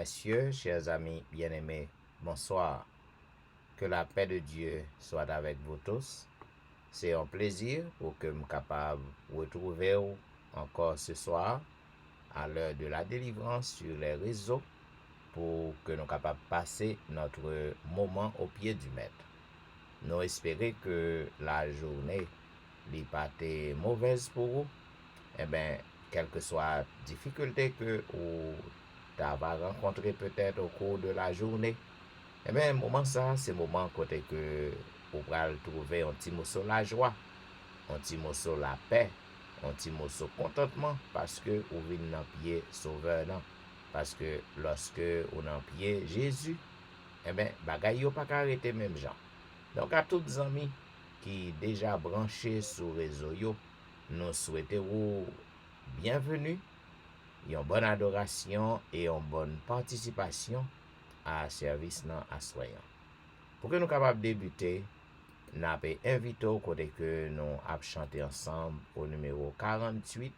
messieurs, chers amis bien-aimés, bonsoir. Que la paix de Dieu soit avec vous tous. C'est un plaisir pour que je sois capable de retrouver encore ce soir à l'heure de la délivrance sur les réseaux pour que nous soyons capables de passer notre moment au pied du Maître. Nous espérons que la journée n'est pas mauvaise pour vous. Quelle que soit la difficulté que vous avez rencontrée peut-être au cours de la journée, moment ça, c'est moment côté que vous allez trouver un petit morceau la joie, un petit morceau la paix, un petit morceau contentement parce que vous venez dans pied sauveur non. Parce que lorsque vous dans pied Jésus, bagay yo pas arrêter même gens. Donc à tous les amis qui déjà branchés sur réseau yo, nous souhaitons bienvenue, une bonne adoration et une bonne participation à service nan assoyant. Pour que nous capables de débuter, nous avons invité au côté que nous avons chanté ensemble au numéro 48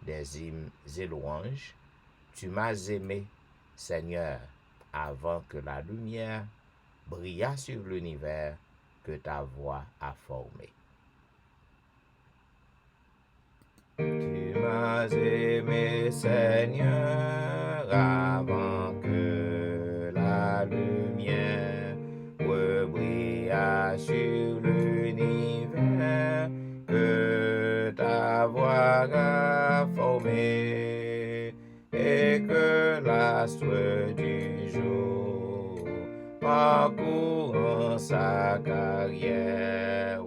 des hymnes et louanges. Tu m'as aimé, Seigneur, avant que la lumière brillât sur l'univers que ta voix a formé. Tu m'as aimé, Seigneur, avant que la lumière brillât sur l'univers que ta voix a formé, et que l'astre du jour parcourant sa carrière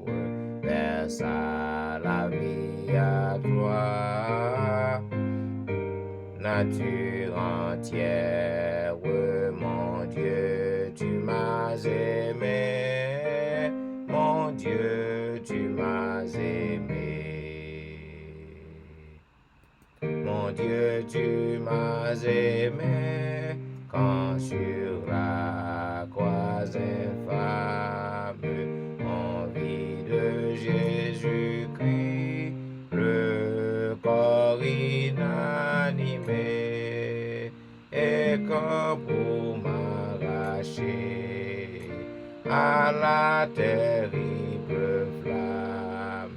versa la vie à toi, nature entière, mon Dieu, tu m'as aimé, mon Dieu, tu m'as aimé, mon Dieu, tu m'as aimé, quand sur la croix infâme, en vie de Jésus-Christ, le corps inanimé, et quand pour m'arracher à la terrible flamme,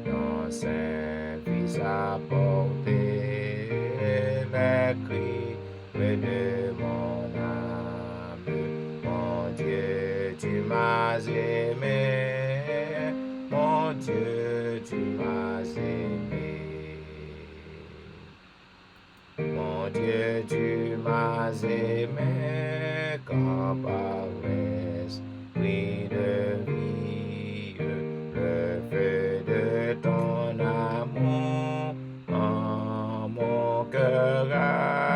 ton Saint-Fils a porté les cris de mon âme. Mon Dieu, tu m'as aimé, mon Dieu, tu m'as aimé. Mon Dieu, tu m'as aimé, quand par l'esprit de vie, le feu de ton amour en mon cœur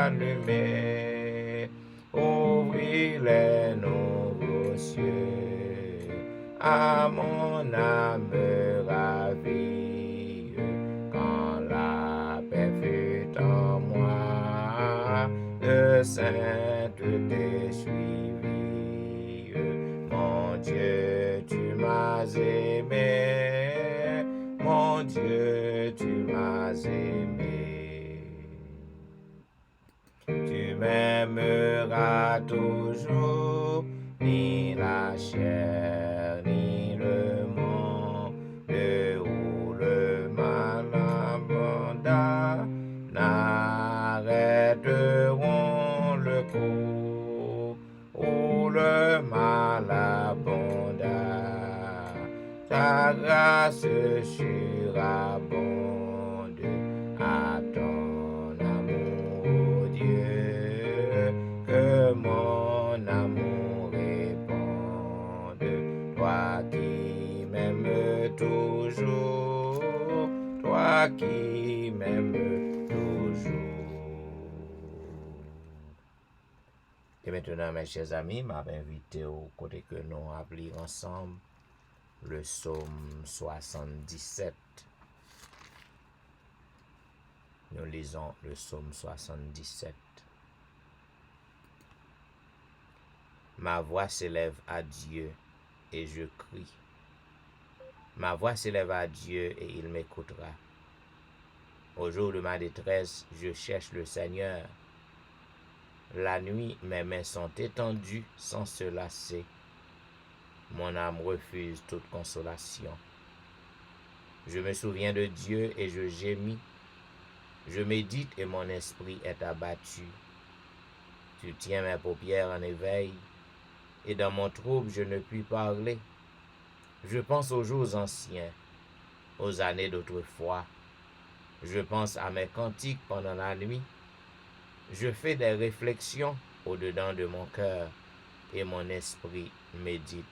allumé, ouvrit les nouveaux cieux à mon âme ravie, quand la paix fut en moi, de sainteté suivie. Mon Dieu, tu m'as aimé, mon Dieu, tu m'as aimé. Tu m'aimeras toujours, ni la chair, ni le monde, où le mal abonda, n'arrêteront le coup, où le mal abonda, ta grâce surabonde à ton amour, Dieu, que mon amour réponde, toi qui m'aimes toujours, toi qui m'aimes toujours. Et maintenant, mes chers amis, m'avait invité au côté que nous appelons ensemble le psaume 77. Nous lisons le psaume 77. Ma voix s'élève à Dieu et je crie. Ma voix s'élève à Dieu et il m'écoutera. Au jour de ma détresse, je cherche le Seigneur. La nuit, mes mains sont étendues sans se lasser. Mon âme refuse toute consolation. Je me souviens de Dieu et je gémis. Je médite et mon esprit est abattu. Tu tiens mes paupières en éveil, et dans mon trouble je ne puis parler. Je pense aux jours anciens, aux années d'autrefois. Je pense à mes cantiques pendant la nuit. Je fais des réflexions au-dedans de mon cœur, et mon esprit médite.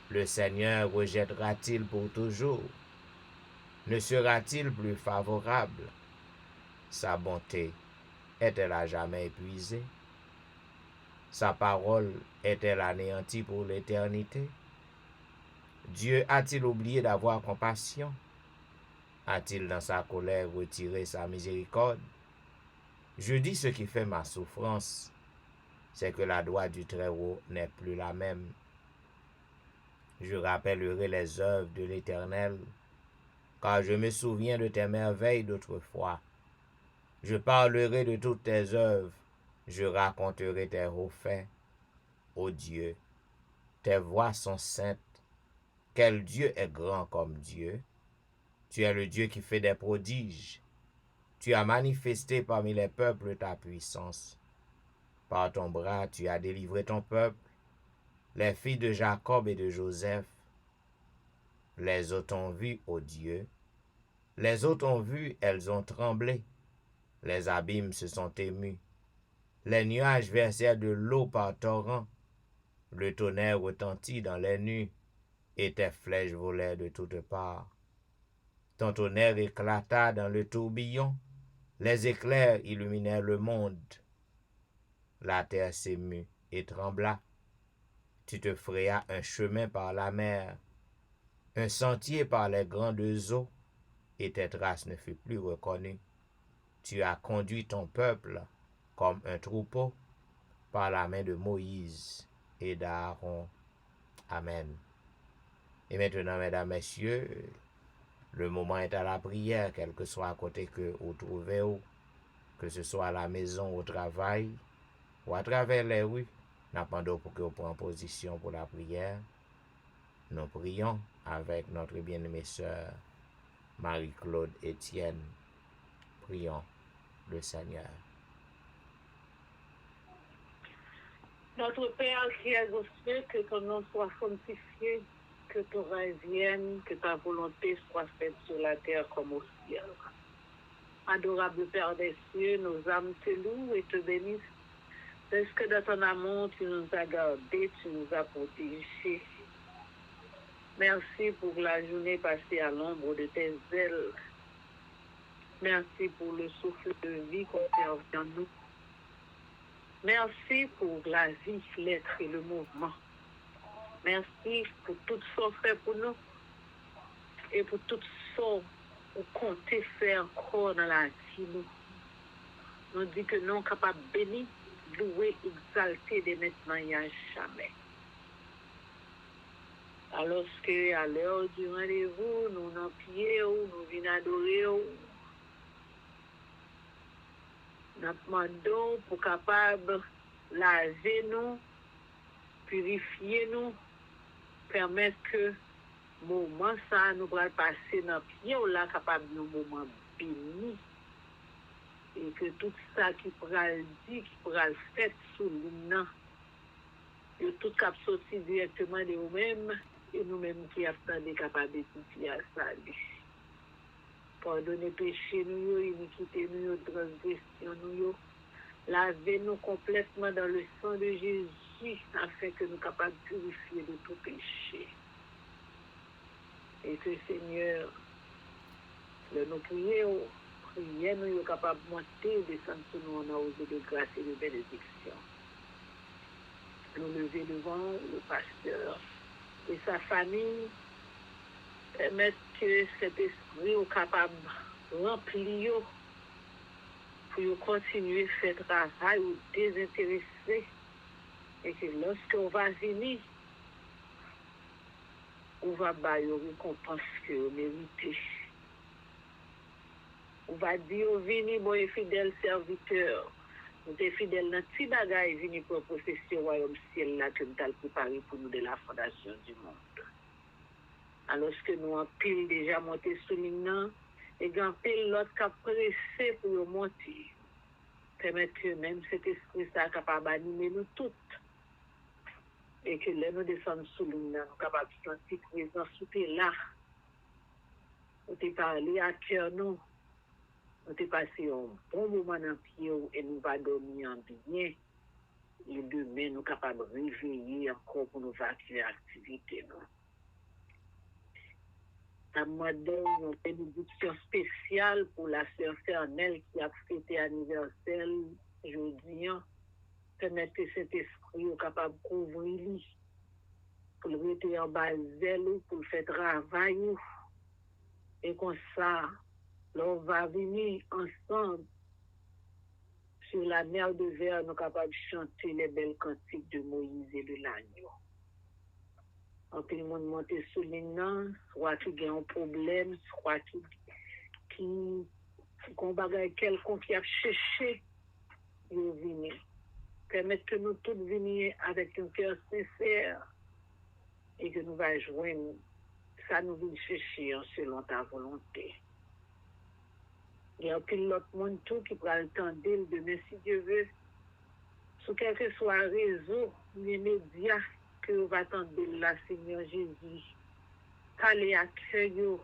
Le Seigneur rejettera-t-il pour toujours? Ne sera-t-il plus favorable? Sa bonté est-elle à jamais épuisée? Sa parole est-elle anéantie pour l'éternité? Dieu a-t-il oublié d'avoir compassion? A-t-il dans sa colère retiré sa miséricorde? Je dis ce qui fait ma souffrance, c'est que la droite du Très-Haut n'est plus la même. Je rappellerai les œuvres de l'Éternel, car je me souviens de tes merveilles d'autrefois. Je parlerai de toutes tes œuvres, je raconterai tes hauts faits. Ô Dieu, tes voies sont saintes. Quel Dieu est grand comme Dieu? Tu es le Dieu qui fait des prodiges. Tu as manifesté parmi les peuples ta puissance. Par ton bras, tu as délivré ton peuple, les filles de Jacob et de Joseph. Les autres ont vu, ô Dieu. Les autres ont vu, elles ont tremblé. Les abîmes se sont émus. Les nuages versèrent de l'eau par torrents. Le tonnerre retentit dans les nues, et tes flèches volèrent de toutes parts. Ton tonnerre éclata dans le tourbillon. Les éclairs illuminèrent le monde. La terre s'émut et trembla. Tu te frayas un chemin par la mer, un sentier par les grandes eaux, et tes traces ne furent plus reconnues. Tu as conduit ton peuple comme un troupeau par la main de Moïse et d'Aaron. Amen. Et maintenant, mesdames, messieurs, le moment est à la prière, quel que soit à côté que vous trouvez, que ce soit à la maison, au travail, ou à travers les rues. N'attendons pour que vous preniez position pour la prière. Nous prions avec notre bien-aimée sœur Marie-Claude Étienne. Prions le Seigneur. Notre Père qui es aux cieux, que ton nom soit sanctifié, que ton règne vienne, que ta volonté soit faite sur la terre comme au ciel. Adorable Père des cieux, nos âmes te louent et te bénissent, parce que dans ton amour, tu nous as gardés, tu nous as protégés. Merci pour la journée passée à l'ombre de tes ailes. Merci pour le souffle de vie conservé en nous. Merci pour la vie, l'être et le mouvement. Merci pour tout ce qu'on fait pour nous et pour tout ce qu'on compte faire encore dans la vie. Nous dit que nous sommes capables de bénir, louer, exalter de maintenant et à jamais. Alors que à l'heure du rendez-vous, nous n'en prions, nous venons adorer, nous demandons pour capable laver nous, purifier nous, permettre que moment ça nous va passer dans pied ou là capable de moment béni et que tout ça qui pourra dit qui pourra faire sous nous et tout cap sorti directement de nous-mêmes et nous-mêmes qui attendons capable d'étudier à ça. Pardonnez péché nous, iniquité nous, transgression nous, lavez-nous complètement dans le sang de Jésus afin que nous soyons capables de purifier de tout péché. Et que Seigneur, nous prions, nous sommes capables de monter, descendre sur nous en hausse de grâce et de bénédiction. Nous lever devant le pasteur et sa famille, permettre que cet esprit soit capable de remplir pour continuer à faire travail ou désintéressé et que lorsqu'on va venir, on va avoir une récompense que vous méritez. On va dire, venez, mon fidèle serviteur, Nous sommes fidèles dans petit bagage vini pour prophétie royaume ciel là que nous avons préparé pour nous de la fondation du monde. Alors que nous en pile déjà monté sous l'hymne et grand pile l'autre qui a pressé pour monter. Permettre que même cet esprit soit capable d'animer nous toutes. Et que là nous descendons sous l'hymne, nous sommes capables de sentir présence sous là. Nous te parlé à cœur nous. Nous te passé un bon moment dans pied et nous va dormir en bien. Et demain, nous sommes capables de réveiller encore pour nous vaquer l'activité. Nous avons une bénédiction spéciale pour la sœur Fernelle qui a fêté anniversaire aujourd'hui. Permettre que cet esprit soit capable de couvrir lui, pour le mettre en bas zèle, pour le faire travail. Et comme ça, l'on va venir ensemble sur la mer de verre, nous sommes capables de chanter les belles cantiques de Moïse et de l'agneau. En tout le monde monte sous l'hymne, soit qui a un problème, soit qui a quelconque qui a cherché, il vient. Permettre que nous tous venions avec un cœur sincère et que nous allons joindre ça nous vient chercher selon ta volonté. Il y a aucun autre monde tout qui prend le temps d'elle demain si Dieu veut. Sur quel que soit le réseau, les médias que vous attendez là, Seigneur Jésus. Parlez à cœur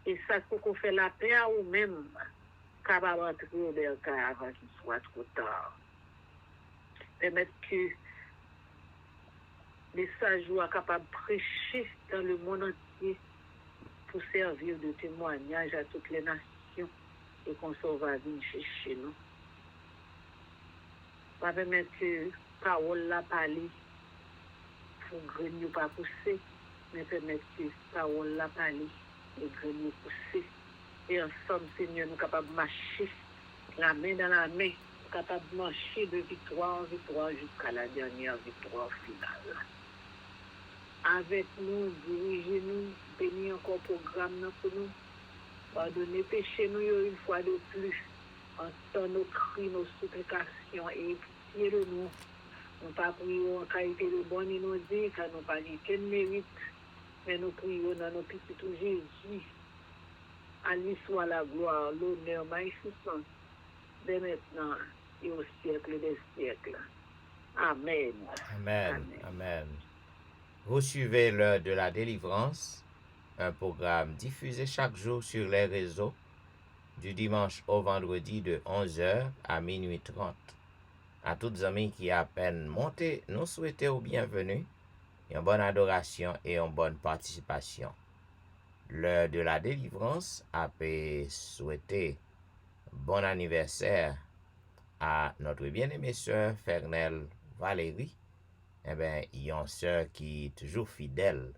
et ça pour qu'on fait la paix à vous-même. Capable d'entrer au bercail avant qu'il soit trop tard. Permettre que les sages soient capables de prêcher dans le monde entier pour servir de témoignage à toutes les nations et qu'on s'en va venir chercher nous. Pas permettre que parole la parler pour grenier pas pousser, mais permettre que parole la parler et grenier pousser. Et ensemble, Seigneur, nous sommes capables de marcher la main dans la main, capables de marcher de victoire en victoire jusqu'à la dernière victoire finale. Avec nous, dirigez-nous, bénis encore le programme pour nous. Pardonnez péché nous une fois de plus. Entends nos cris, nos supplications et pitié de nous. Nous pas prions en qualité de bonne et nous dit car nous pas qu'un mérite, mais nous prions dans nos petits tout Jésus. À lui soit la gloire, l'honneur, magnificence, dès maintenant et au siècle des siècles. Amen. Amen. Amen. Vous suivez l'heure de la délivrance, un programme diffusé chaque jour sur les réseaux, du dimanche au vendredi de 11h à minuit 30. À toutes amis qui à peine monté, nous souhaitons bienvenue, une bonne adoration et une bonne participation. L'heure de la délivrance a pu souhaiter bon anniversaire à notre bien-aimée sœur Fernelle Valérie. Eh bien, il y a une sœur qui est toujours fidèle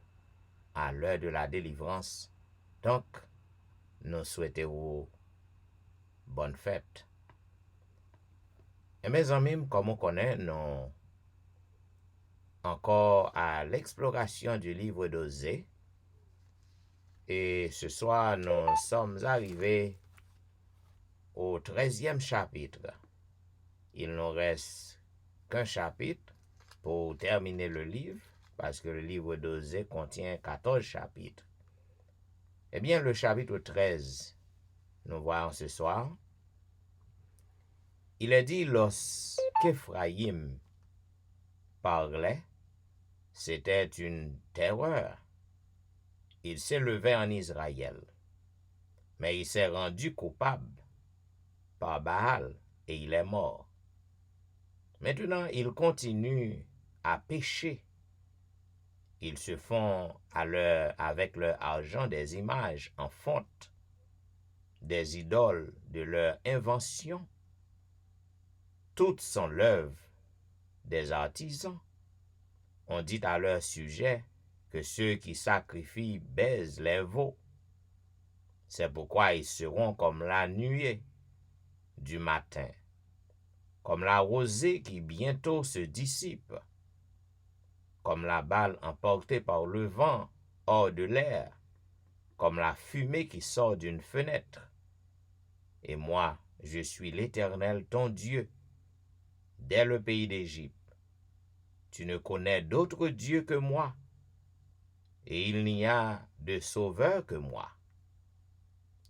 à l'heure de la délivrance. Donc, nous souhaitons bonne fête. Et mes amis, comme on connaît, nous encore à l'exploration du livre d'Osée. Et ce soir, nous sommes arrivés au 13e chapitre. Il nous reste qu'un chapitre pour terminer le livre, parce que le livre d'Osée contient 14 chapitres. Eh bien, le chapitre 13, nous voyons ce soir, il est dit lorsqu'Éphraïm parlait, c'était une terreur. Il s'élevait en Israël, mais il s'est rendu coupable par Baal et il est mort. Maintenant, il continue à pécher. Ils se font avec leur argent des images en fonte, des idoles de leur invention. Toutes sont l'œuvre des artisans. On dit à leur sujet que ceux qui sacrifient baisent les veaux. C'est pourquoi ils seront comme la nuée du matin, comme la rosée qui bientôt se dissipe, comme la balle emportée par le vent hors de l'air, comme la fumée qui sort d'une fenêtre. Et moi, je suis l'Éternel ton Dieu, dès le pays d'Égypte. Tu ne connais d'autre Dieu que moi, et il n'y a de sauveur que moi.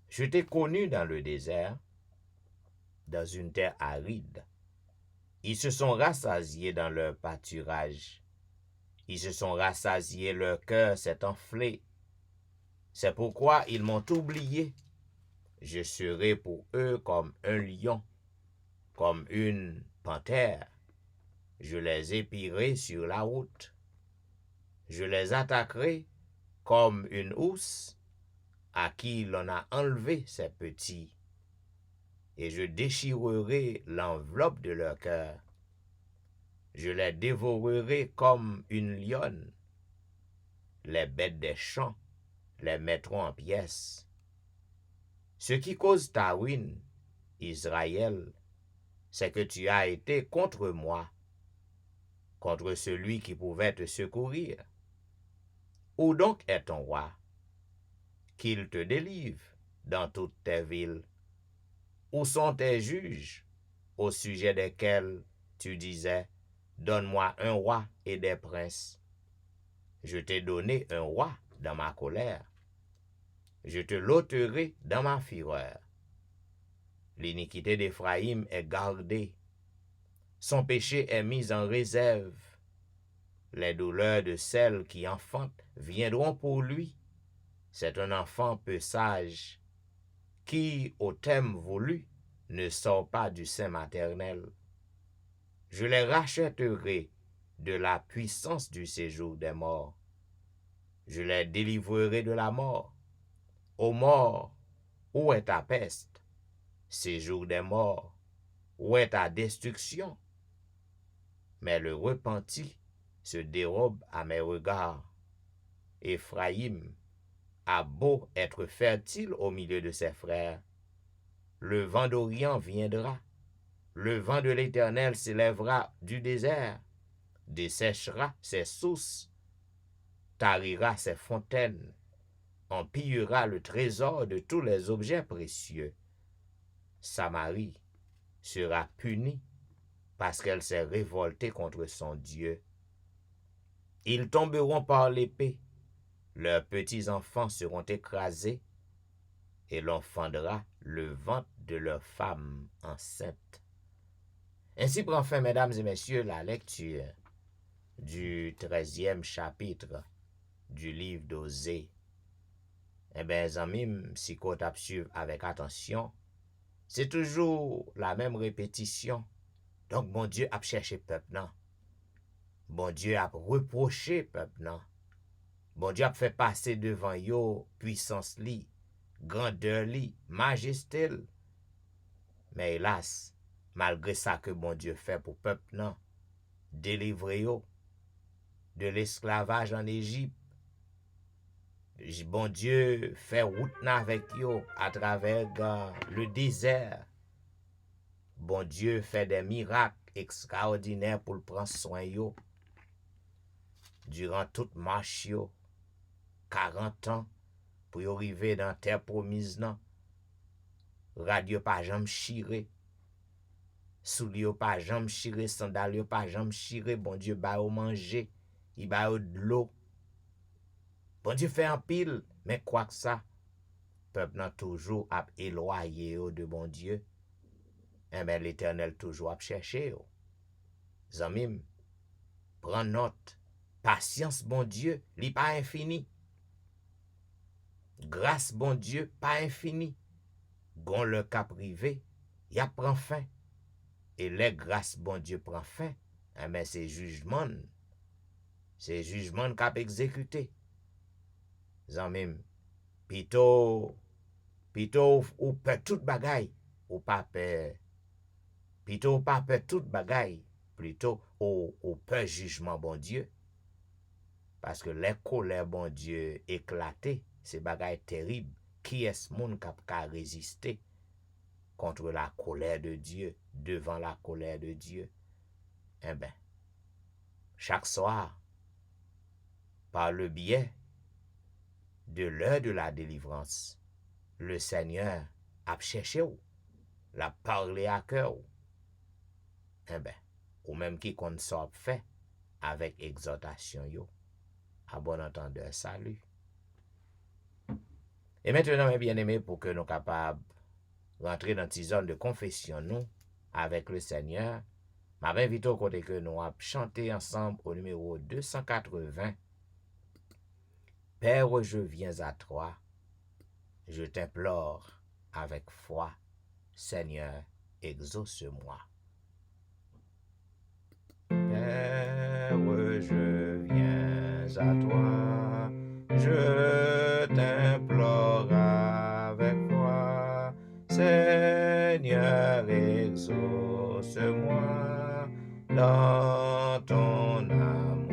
Je t'ai connu dans le désert, dans une terre aride. Ils se sont rassasiés dans leur pâturage. Ils se sont rassasiés, leur cœur s'est enflé. C'est pourquoi ils m'ont oublié. Je serai pour eux comme un lion, comme une panthère. Je les épierai sur la route. Je les attaquerai comme une ouse à qui l'on a enlevé ses petits. Et je déchirerai l'enveloppe de leur cœur. Je les dévorerai comme une lionne. Les bêtes des champs les mettront en pièces. Ce qui cause ta ruine, Israël, c'est que tu as été contre moi, contre celui qui pouvait te secourir. Où donc est ton roi? Qu'il te délivre dans toutes tes villes. Où sont tes juges, au sujet desquels tu disais, donne-moi un roi et des princes? Je t'ai donné un roi dans ma colère. Je te l'ôterai dans ma fureur. L'iniquité d'Éphraïm est gardée. Son péché est mis en réserve. Les douleurs de celles qui enfantent viendront pour lui. C'est un enfant peu sage, qui, au thème voulu, ne sort pas du sein maternel. Je les rachèterai de la puissance du séjour des morts. Je les délivrerai de la mort. Ô mort, où est ta peste? Séjour des morts, où est ta destruction? Mais le repenti se dérobe à mes regards. Éphraïm a beau être fertile au milieu de ses frères, le vent d'Orient viendra, le vent de l'Éternel s'élèvera du désert, desséchera ses sources, tarira ses fontaines, on pillera le trésor de tous les objets précieux. Samarie sera punie parce qu'elle s'est révoltée contre son Dieu. Ils tomberont par l'épée, leurs petits-enfants seront écrasés, et l'on fendra le ventre de leurs femmes enceintes. Ainsi prend fin, mesdames et messieurs, la lecture du 13e chapitre du livre d'Osée. Eh bien, amis, si vous suivre avec attention, c'est toujours la même répétition. Donc, bon Dieu a cherché peuple, non? Bon Dieu a reproché peuple, non? Bon Dieu a fait passer devant yo puissance li, grandeur li, majesté. Mais hélas, malgré ça que bon Dieu fait pour peuple, non? Délivrer yo de l'esclavage en Égypte. Bon Dieu fait route avec yo à travers le désert. Bon Dieu fait des miracles extraordinaires pour prendre soin yo. Durant toute marche yo, 40 ans, pour y arriver dans terre promise nan. Radio pas jamais chiré. Soulier pas jamais chiré, sandal pas jamais chiré. Bon Dieu ba au manger, il ba au de l'eau. Bon Dieu fait un pile, mais quoi que ça, peuple nan toujours a éloigné de bon Dieu. Eh bien, l'Éternel toujours a cherché. Zamim, prends note. Patience, bon Dieu, li pas infini. Grâce, bon Dieu, pas infini. Gon le cas privé, y a prend fin. Et les grâces, bon Dieu, prend fin. Eh bien, c'est jugement. C'est jugement qu'a exécuté. Zamim, pito ou peut tout bagay, ou pas peur. Plutôt ou pas peur tout bagay, plutôt ou peur jugement bon Dieu. Parce que les colères bon Dieu éclatées, c'est bagay terrible. Qui est-ce monde qui a résisté contre la colère de Dieu, devant la colère de Dieu? Eh bien, chaque soir, par le biais de l'heure de la délivrance, le Seigneur a cherché ou, l'a parlé à cœur. Eh bien, ou même qui compte ça fait avec exhortation yo, à bon entendeur salut. Et maintenant, mes bien-aimés, pour que nous capables rentrer dans cette zone de confession, nous, avec le Seigneur, m'invite au côté que nous avons chanté ensemble au numéro 280. Père, je viens à toi, je t'implore avec foi, Seigneur, exauce-moi. Père, je viens à toi, je t'implore avec foi, Seigneur, exauce-moi dans ton amour.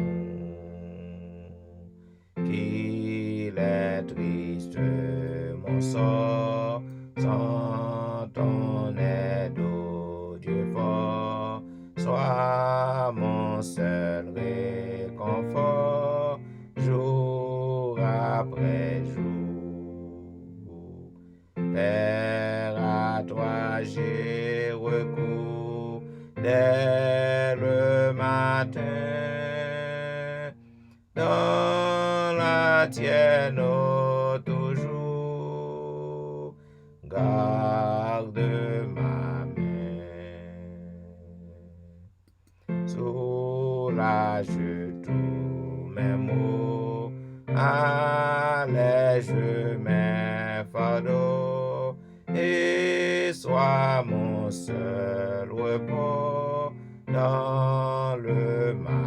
Qu'il est triste mon sort, sans ton aide, ô Dieu fort, sois mon seul réconfort, jour après jour. Père, à toi j'ai recours dès le matin, dans la tienne, ô toujours, garde ma main. Soulage tous mes maux, allège mes fardeaux, et sois mon seul repos dans le malheur.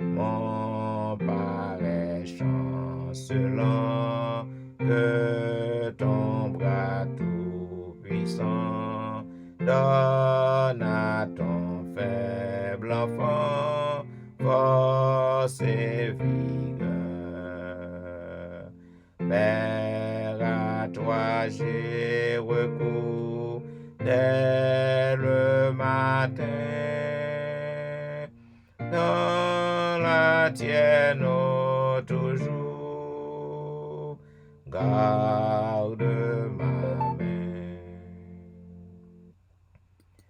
Mon pareil chancelant, que ton bras tout-puissant donne à ton faible enfant force et vigueur. Père, à toi j'ai recours dès le matin, dans la tienne, ô toujours, garde ma main.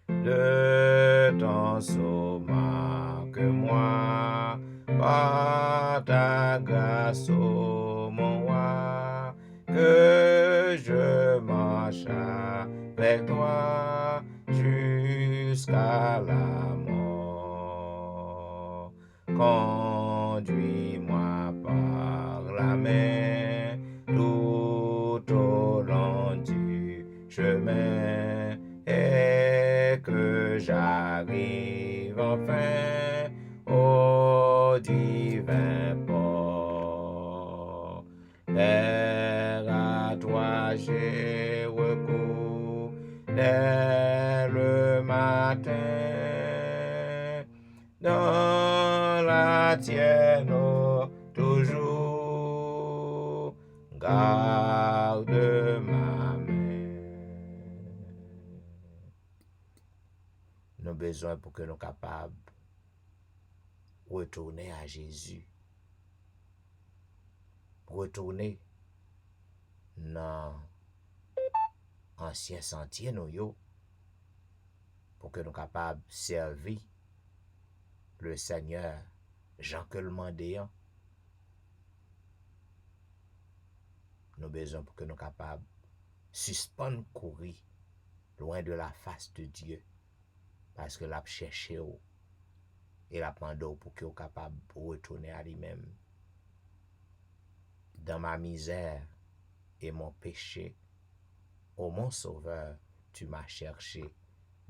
De ton sceau marque-moi, par ta grâce, ô mon roi, que je marche avec toi jusqu'à la mort. Conduis-moi par la main tout au long du chemin, et que j'arrive enfin au divin port. Père, à toi j'ai recours dès le matin, dans la tienne, ô toujours, garde ma main. Nous avons besoin pour que nous soyons capables de retourner à Jésus, retourner dans l'ancien sentier nous, pour que nous soyons capables de servir le Seigneur Jean que le mandéant. Nous avons besoin pour que nous soyons capables de suspendre courir loin de la face de Dieu, parce que l'a cherché et l'a demandé pour que nous soyons capables de retourner à lui-même. Dans ma misère et mon péché, ô mon sauveur, tu m'as cherché.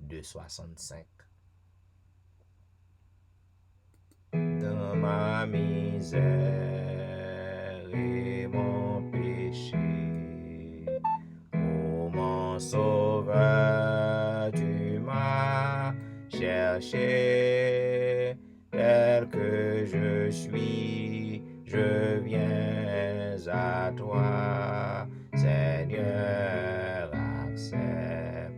2,65. Dans ma misère et mon péché, ô mon sauveur, tu m'as cherché. Tel que je suis, je viens à toi, Seigneur, accepte-moi.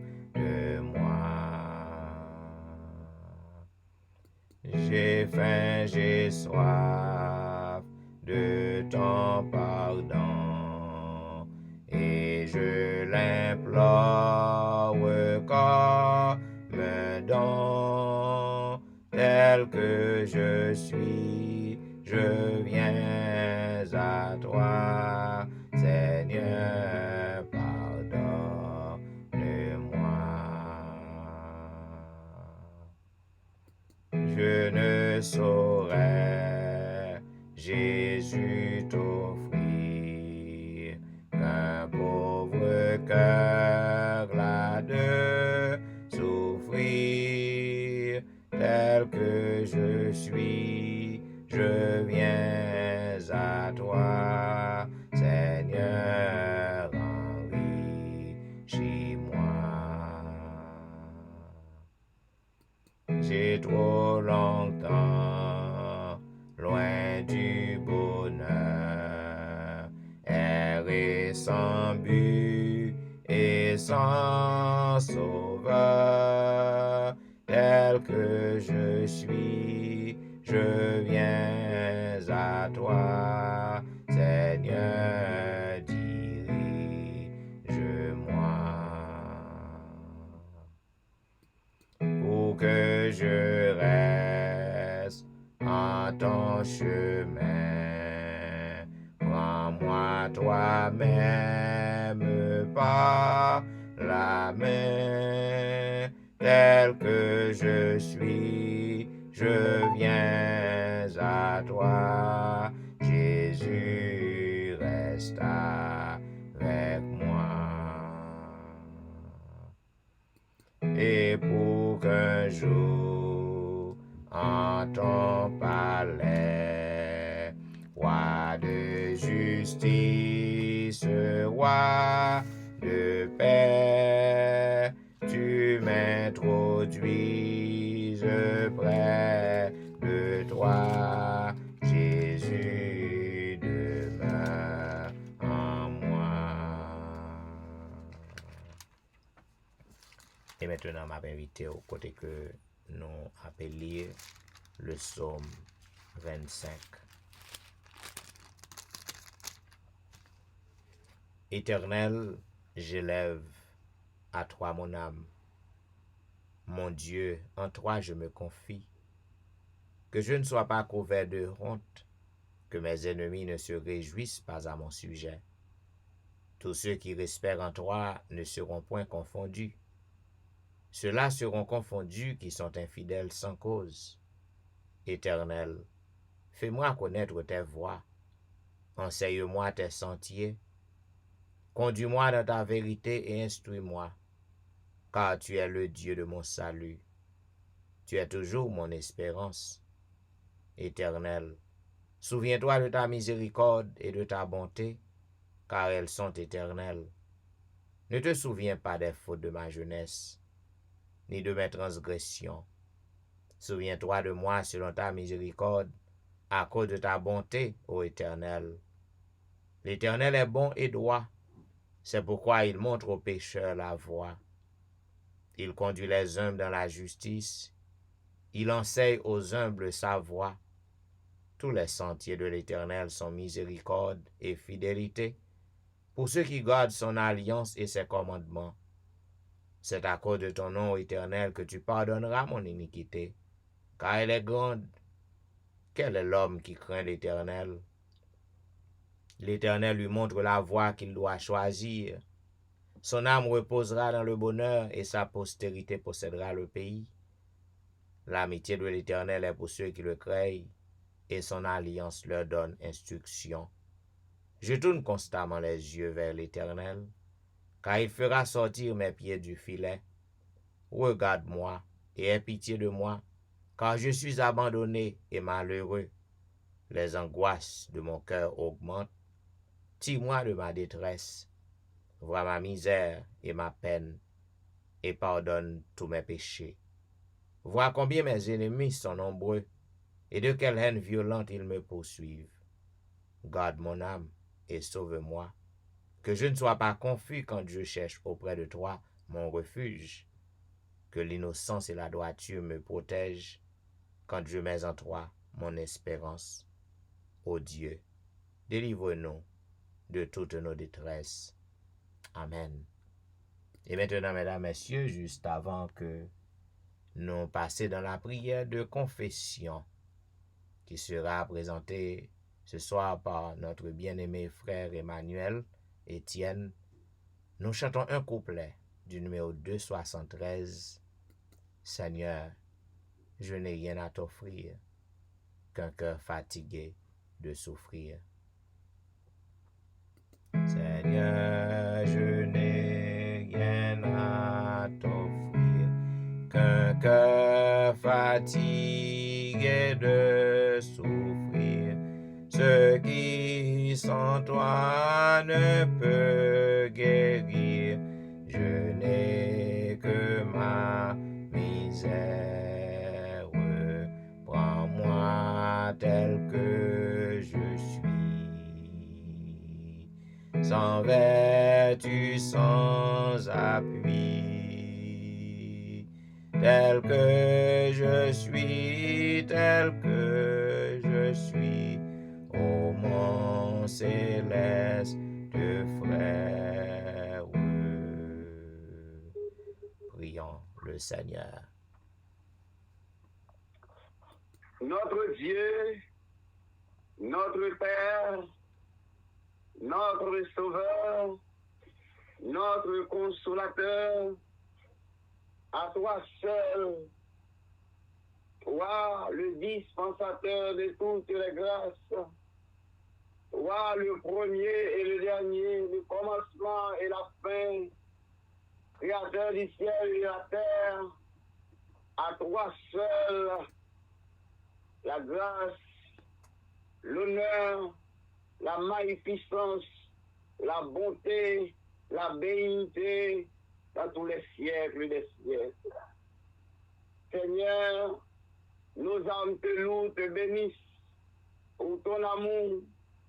J'ai faim, j'ai soif de ton pardon, et je l'implore comme tel que je suis, je viens à toi, Seigneur, pardonne-moi. Je ne saurais, Jésus, t'offrir qu'un pauvre cœur là de souffrir, tel que je suis, je viens à toi, Seigneur, enrichis-moi. J'ai trop longtemps, loin du bonheur, erré sans but et sans sauveur, tel que je suis, je viens à toi, Seigneur, dirige-moi. Pour que je reste en ton chemin, prends-moi toi-même par la main, tel que je suis, je viens à toi, Jésus, reste avec moi. Et pour qu'un jour, en ton palais, roi de justice, roi de paix, tu m'introduises près de toi, Jésus, demeure en moi. Et maintenant, m'a invité au côté que nous appelions le psaume 25. Éternel, j'élève à toi mon âme. Mon Dieu, en toi je me confie. Que je ne sois pas couvert de honte, que mes ennemis ne se réjouissent pas à mon sujet. Tous ceux qui espèrent en toi ne seront point confondus. Ceux-là seront confondus qui sont infidèles sans cause. Éternel, fais-moi connaître tes voies. Enseigne-moi tes sentiers. Conduis-moi dans ta vérité et instruis-moi, car tu es le Dieu de mon salut. Tu es toujours mon espérance. Éternel, souviens-toi de ta miséricorde et de ta bonté, car elles sont éternelles. Ne te souviens pas des fautes de ma jeunesse, ni de mes transgressions. Souviens-toi de moi selon ta miséricorde, à cause de ta bonté, ô Éternel. L'Éternel est bon et droit, c'est pourquoi il montre aux pécheurs la voie. Il conduit les humbles dans la justice, il enseigne aux humbles sa voie. Tous les sentiers de l'Éternel sont miséricorde et fidélité, pour ceux qui gardent son alliance et ses commandements. C'est à cause de ton nom, Éternel, que tu pardonneras mon iniquité, car elle est grande. Quel est l'homme qui craint l'Éternel? L'Éternel lui montre la voie qu'il doit choisir. Son âme reposera dans le bonheur et sa postérité possédera le pays. L'amitié de l'Éternel est pour ceux qui le craignent et son alliance leur donne instruction. Je tourne constamment les yeux vers l'Éternel, car il fera sortir mes pieds du filet. Regarde-moi et aie pitié de moi, car je suis abandonné et malheureux. Les angoisses de mon cœur augmentent. Tire-moi de ma détresse. Vois ma misère et ma peine, et pardonne tous mes péchés. Vois combien mes ennemis sont nombreux, et de quelle haine violente ils me poursuivent. Garde mon âme et sauve-moi, que je ne sois pas confus quand je cherche auprès de toi mon refuge. Que l'innocence et la droiture me protègent quand je mets en toi mon espérance. Ô Dieu, délivre-nous de toutes nos détresses. Amen. Et maintenant, mesdames, messieurs, juste avant que nous passer dans la prière de confession qui sera présentée ce soir par notre bien-aimé frère Emmanuel Étienne. Nous chantons un couplet du numéro 273. Seigneur, je n'ai rien à t'offrir qu'un cœur fatigué de souffrir. Seigneur, je n'ai rien à t'offrir qu'un cœur fatigué de souffrir. Ce qui sans toi ne peut guérir. Je n'ai que ma misère. Prends-moi tel que je suis, sans vertu, sans appui, tel que je suis, ô mon céleste frère. Prions le Seigneur. Notre Dieu, notre Père, notre Sauveur, notre Consolateur, à toi seul, toi le dispensateur de toutes les grâces, toi le premier et le dernier, le commencement et la fin, créateur du ciel et de la terre, à toi seul, la grâce, l'honneur, la magnificence, la bonté, la bénité dans tous les siècles des siècles. Seigneur, nos âmes te louent, te bénissent pour ton amour,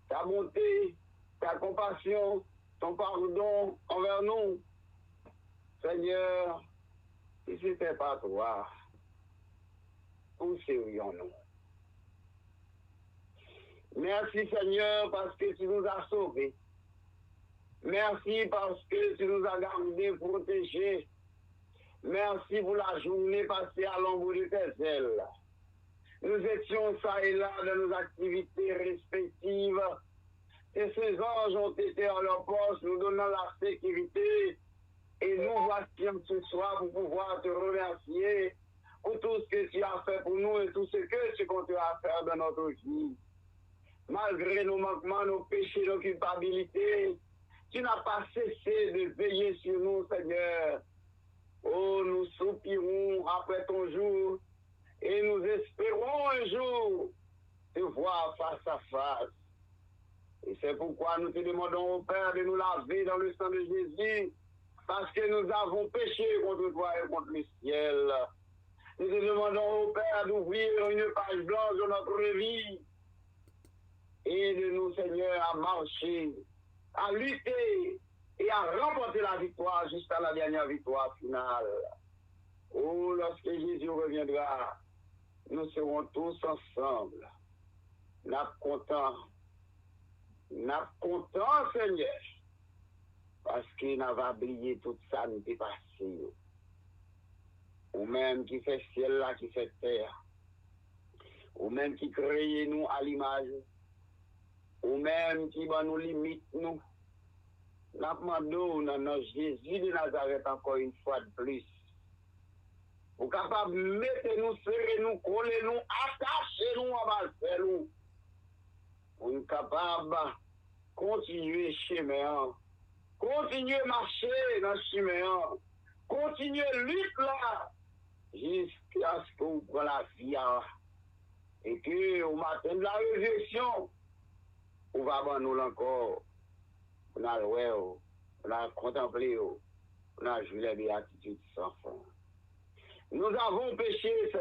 ta bonté, ta compassion, ton pardon envers nous. Seigneur, si ce n'était pas toi, où serions-nous? Merci Seigneur parce que tu nous as sauvés. Merci parce que tu nous as gardés, protégés. Merci pour la journée passée à l'ombre de tes ailes. Nous étions ça et là dans nos activités respectives. Et ces anges ont été à leur poste, nous donnant la sécurité. Et nous voici ce soir pour pouvoir te remercier pour tout ce que tu as fait pour nous et tout ce que tu continues à faire dans notre vie. Malgré nos manquements, nos péchés, nos culpabilités, tu n'as pas cessé de veiller sur nous, Seigneur. Oh, nous soupirons après ton jour et nous espérons un jour te voir face à face. Et c'est pourquoi nous te demandons au Père de nous laver dans le sang de Jésus, parce que nous avons péché contre toi et contre le ciel. Nous te demandons au Père d'ouvrir une page blanche de notre vie et de nous, Seigneur, à marcher, à lutter et à remporter la victoire jusqu'à la dernière victoire finale. Oh, lorsque Jésus reviendra, nous serons tous ensemble. N'a content, Seigneur, parce qu'il n'a pas oublié toute ça nous est passé. Ou même qui fait ciel là, qui fait terre. Ou même qui crée nous à l'image. Ou même qui va nous limite nous. Nous demandons dans Jésus de Nazareth encore une fois de plus. Pour capable de mettre nous, serrer nous, coller nous, attacher nous, avancer nous. Pour nous capable de continuer chemin. Continuer marcher dans le chemin. Continuer lutte là. Jusqu'à ce qu'on prenne la vie. Et que au matin de la résurrection, on va voir nous encore. On a loué, on a contemplé, on a joué la béatitude sans fin. Nous avons péché,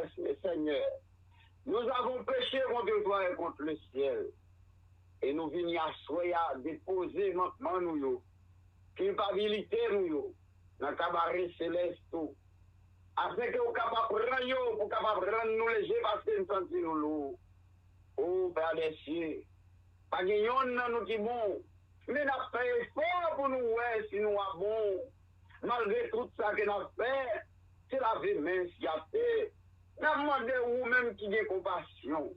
Seigneur. Nous avons péché contre toi et contre le ciel. Et nous venons à soya déposer maintenant nous, culpabilité nous, dans le cabaret céleste, afin que nous soyons capables de rendre nous légers parce que nous sommes nous lourds. Oh, Père des cieux, pas de nous qui bon. Mais nous avons fait effort pour nous, ouais, si nous sommes bons. Malgré tout ça que nous avons fait, c'est la main qui a fait. N'a demandé ou même qui a compassion.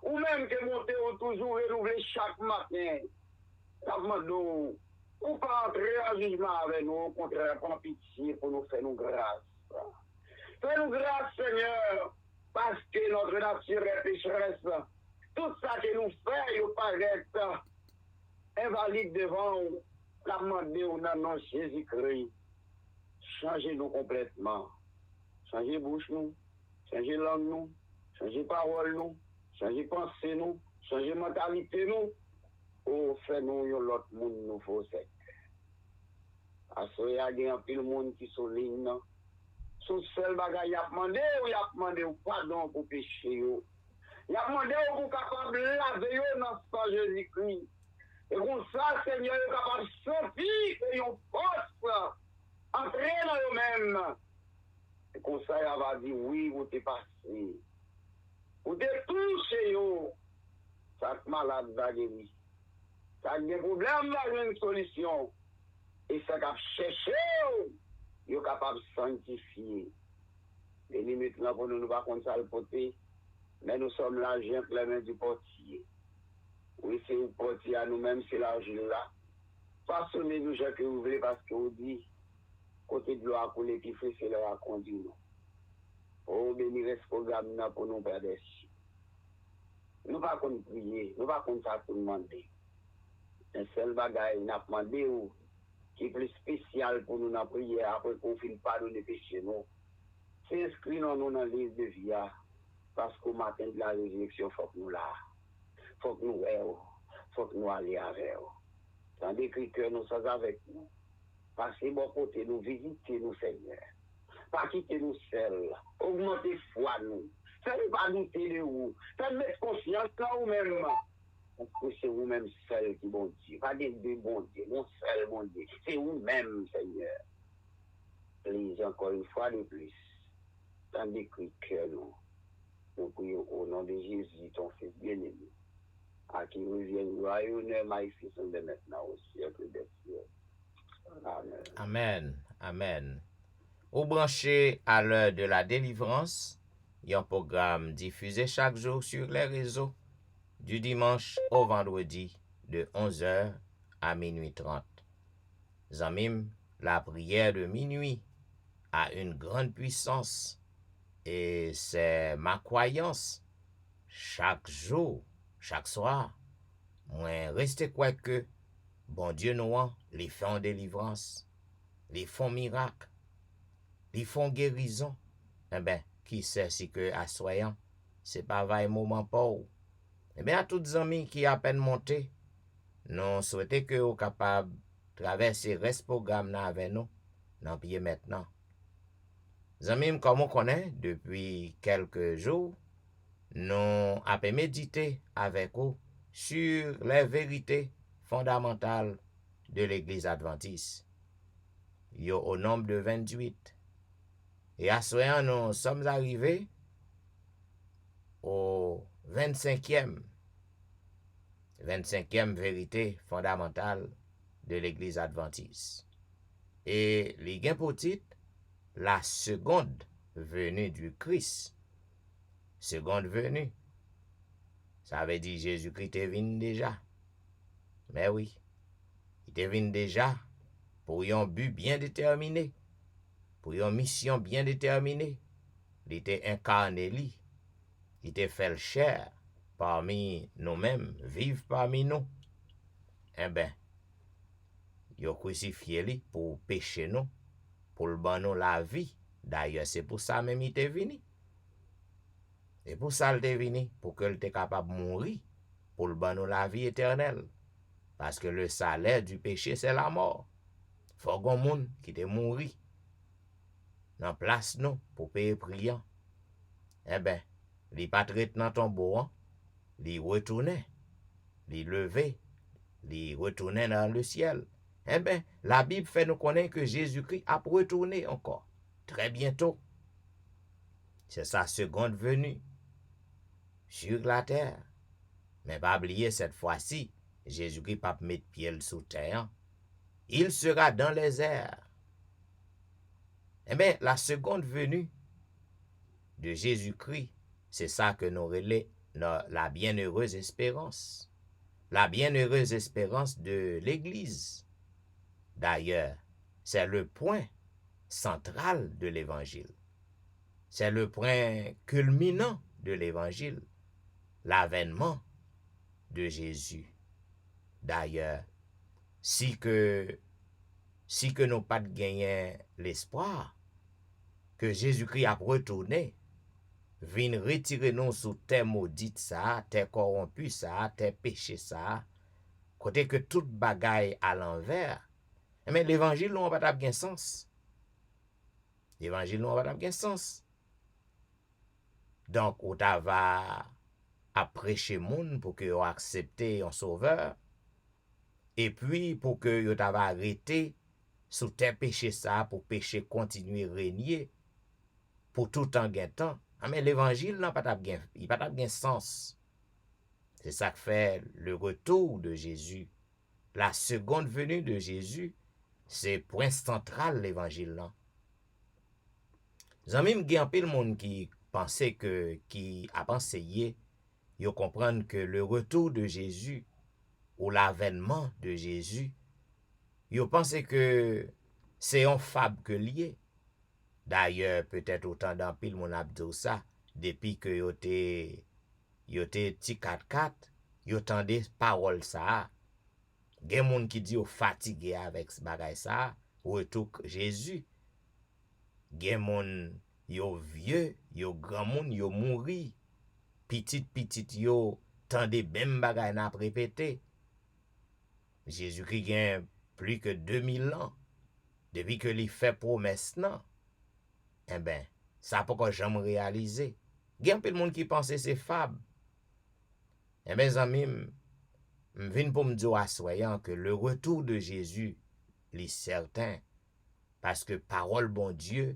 Ou même qui monte toujours renouveler chaque matin. N'a demandé ou pas entrer en jugement avec nous, au contraire, prendre pitié pour nous faire nous grâce. Fais-nous grâce, Seigneur, parce que notre nature est pécheresse. Tout ça que nous faisons, il paraît invalide devant nous. La demandé au nom de Jésus-Christ. Changez-nous complètement. Changez bouche nous, changez langue nous, changez parole nous, changez pensée nous, changez mentalité nous. Ou fais-nous l'autre monde nous faut sec. Assoya il y a un pile monde qui sont ligne. Son seul bagage, il a demandé ou pardon pour péché. Il a demandé ou pour capable de laver dans ce Jésus-Christ. Et comme ça, Seigneur, il est capable de sortir et on force, entrer dans eux-mêmes. Et comme ça, il va dire oui, vous t'es passé. Vous t'es touché, chaque malade va guérir. Chaque problème va avoir une solution. Et ça qu'a cherché, il est capable de sanctifier. Les limites là pour nous, nous pas contre ça le porter, mais nous sommes l'argent que la main du portier. Oui, c'est un portier à nous-mêmes, c'est l'argent là. Façonnez-nous, ce que vous voulez, parce que vous dites, côté de l'eau à couler qui fait, c'est l'eau à conduire nous. Oh, béni ce programme là pour nous perdre. Nous pas contre prier, nous pas contre ça pour demander. Un seul bagage, nous avons demandé qui est plus spécial pour nous dans la prière après qu'on finit pas de péché nous. C'est inscrit dans nous dans la liste de vie parce qu'au matin de la résurrection, il faut que nous là. Il faut que nous voyons. Il faut que nous allions avec eux. Tandis que nous sommes avec nous. Passez bon côté, nous visiter nous, Seigneur. Pas quitter nous seuls. Augmenter foi nous. Faites pas douter de vous. Faites mettre confiance en vous-même. Parce que c'est vous-même seul qui bon Dieu. Pas des deux bons dieux, mon seul bon Dieu. C'est vous-même, Seigneur. Please, encore une fois de plus. Tandis que nous prions au nom de Jésus, ton Fils bien-aimé, à qui revienne gloire et honneur, magnifique, de maintenant au siècle des siècles. Amen. Amen. Amen. Ou branché à l'heure de la délivrance, il y a un programme diffusé chaque jour sur les réseaux du dimanche au vendredi de 11h à minuit 30. Zamim, la prière de minuit a une grande puissance et c'est ma croyance chaque jour, chaque soir, moi rester quoi que bon Dieu nous les fait en délivrance, les font miracle, les font guérison. Eh bien, qui sait si que à soyant, c'est pas vrai moment pour. Eh bien, à tous les amis qui à peine monté, nous souhaitons que vous capables de traverser ce programme avec nous, dans pied maintenant. Amis, comme on connaît, depuis quelques jours, nous avons médité avec vous sur les vérités fondamentales de l'Église adventiste. Il y a au nombre de 28. Et à ce moment, nous sommes arrivés au 25e vérité fondamentale de l'Église adventiste. Et les gains pour titre, la seconde venue du Christ. Seconde venue. Ça veut dire Jésus-Christ est venu déjà. Mais oui, il est venu déjà pour un but bien déterminé, pour une mission bien déterminée. Il était incarné, il était fait chair parmi nous-mêmes, vivre parmi nous. Eh bien, il a crucifié lui pour pécher nous, pour le ban nous la vie. D'ailleurs, c'est pour ça même il était venu. Et pour ça, il est venu, pour qu'il était capable de mourir, pour le ban nous la vie éternelle. Parce que le salaire du péché, c'est la mort. Il faut qu'on monde qui te mourir dans place nous pour payer priant. Eh bien, il n'est pas traité dans ton tombeau, il retournait, il levait, il retournait dans le ciel. Eh bien, la Bible fait nous connaître que Jésus-Christ a retourné encore, très bientôt. C'est sa seconde venue sur la terre. Mais pas oublier cette fois-ci, Jésus-Christ ne va pas mettre pied sous terre. Il sera dans les airs. Eh bien, la seconde venue de Jésus-Christ, c'est ça que nous relève la bienheureuse espérance. La bienheureuse espérance de l'Église. D'ailleurs, c'est le point central de l'Évangile. C'est le point culminant de l'Évangile, l'avènement de Jésus. D'ailleurs, si que nous pas gagné l'espoir que Jésus-Christ a retourné, vient retirer nous sous terre maudite ça, terre corrompue ça, terre péché ça, côté que toute bagaille à l'envers, mais l'évangile n'a pas de sens. L'évangile n'a pas de sens. Donc, on va à prêcher moun pour que vous acceptez un sauveur, et puis pour que vous va arrêter sous terre péché ça, pour péché continuer régner, pour tout en temps. Mais l'évangile n'a pas de sens. C'est ça que fait le retour de Jésus. La seconde venue de Jésus, c'est point central l'évangile là. Zanmim gen pile monde qui pensait qui a pensé yo comprendre que le retour de Jésus ou l'avènement de Jésus, yo pensé que c'est un fable que lié. D'ailleurs, peut-être autant dans pile mon a dit ça depuis que yo te ti 4-4, yo tendé parole ça. Gen moun qui dit yo fatigué avec ce bagay ça, retour Jésus. Gen moun yo vieux, yo grand moun, yo mouri. Petit yo tendé même bagay n'a répété. Jésus-Christ gen plus que 2000 ans depuis que li fait promesse nan. Eh ben, ça pas qu'on jamais réalisé. Gen peu de monde qui pense c'est fable. Eh ben amis, m'vinn pour me dire assoyant que le retour de Jésus est certain parce que parole bon Dieu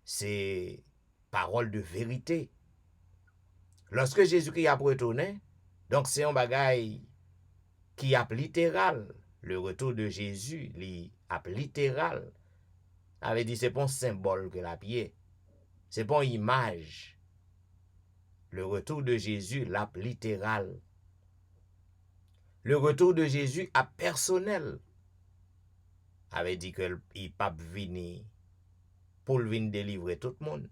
c'est parole de vérité. Lorsque Jésus-Christ a retourné, donc c'est un bagay qui est littéral. Le retour de Jésus li ap littéral. Avait dit c'est pas un symbole que la pied. C'est pas une image. Le retour de Jésus l'ap littéral. Le retour de Jésus a personnel. Avait dit que il pas vini pour venir délivrer tout le monde.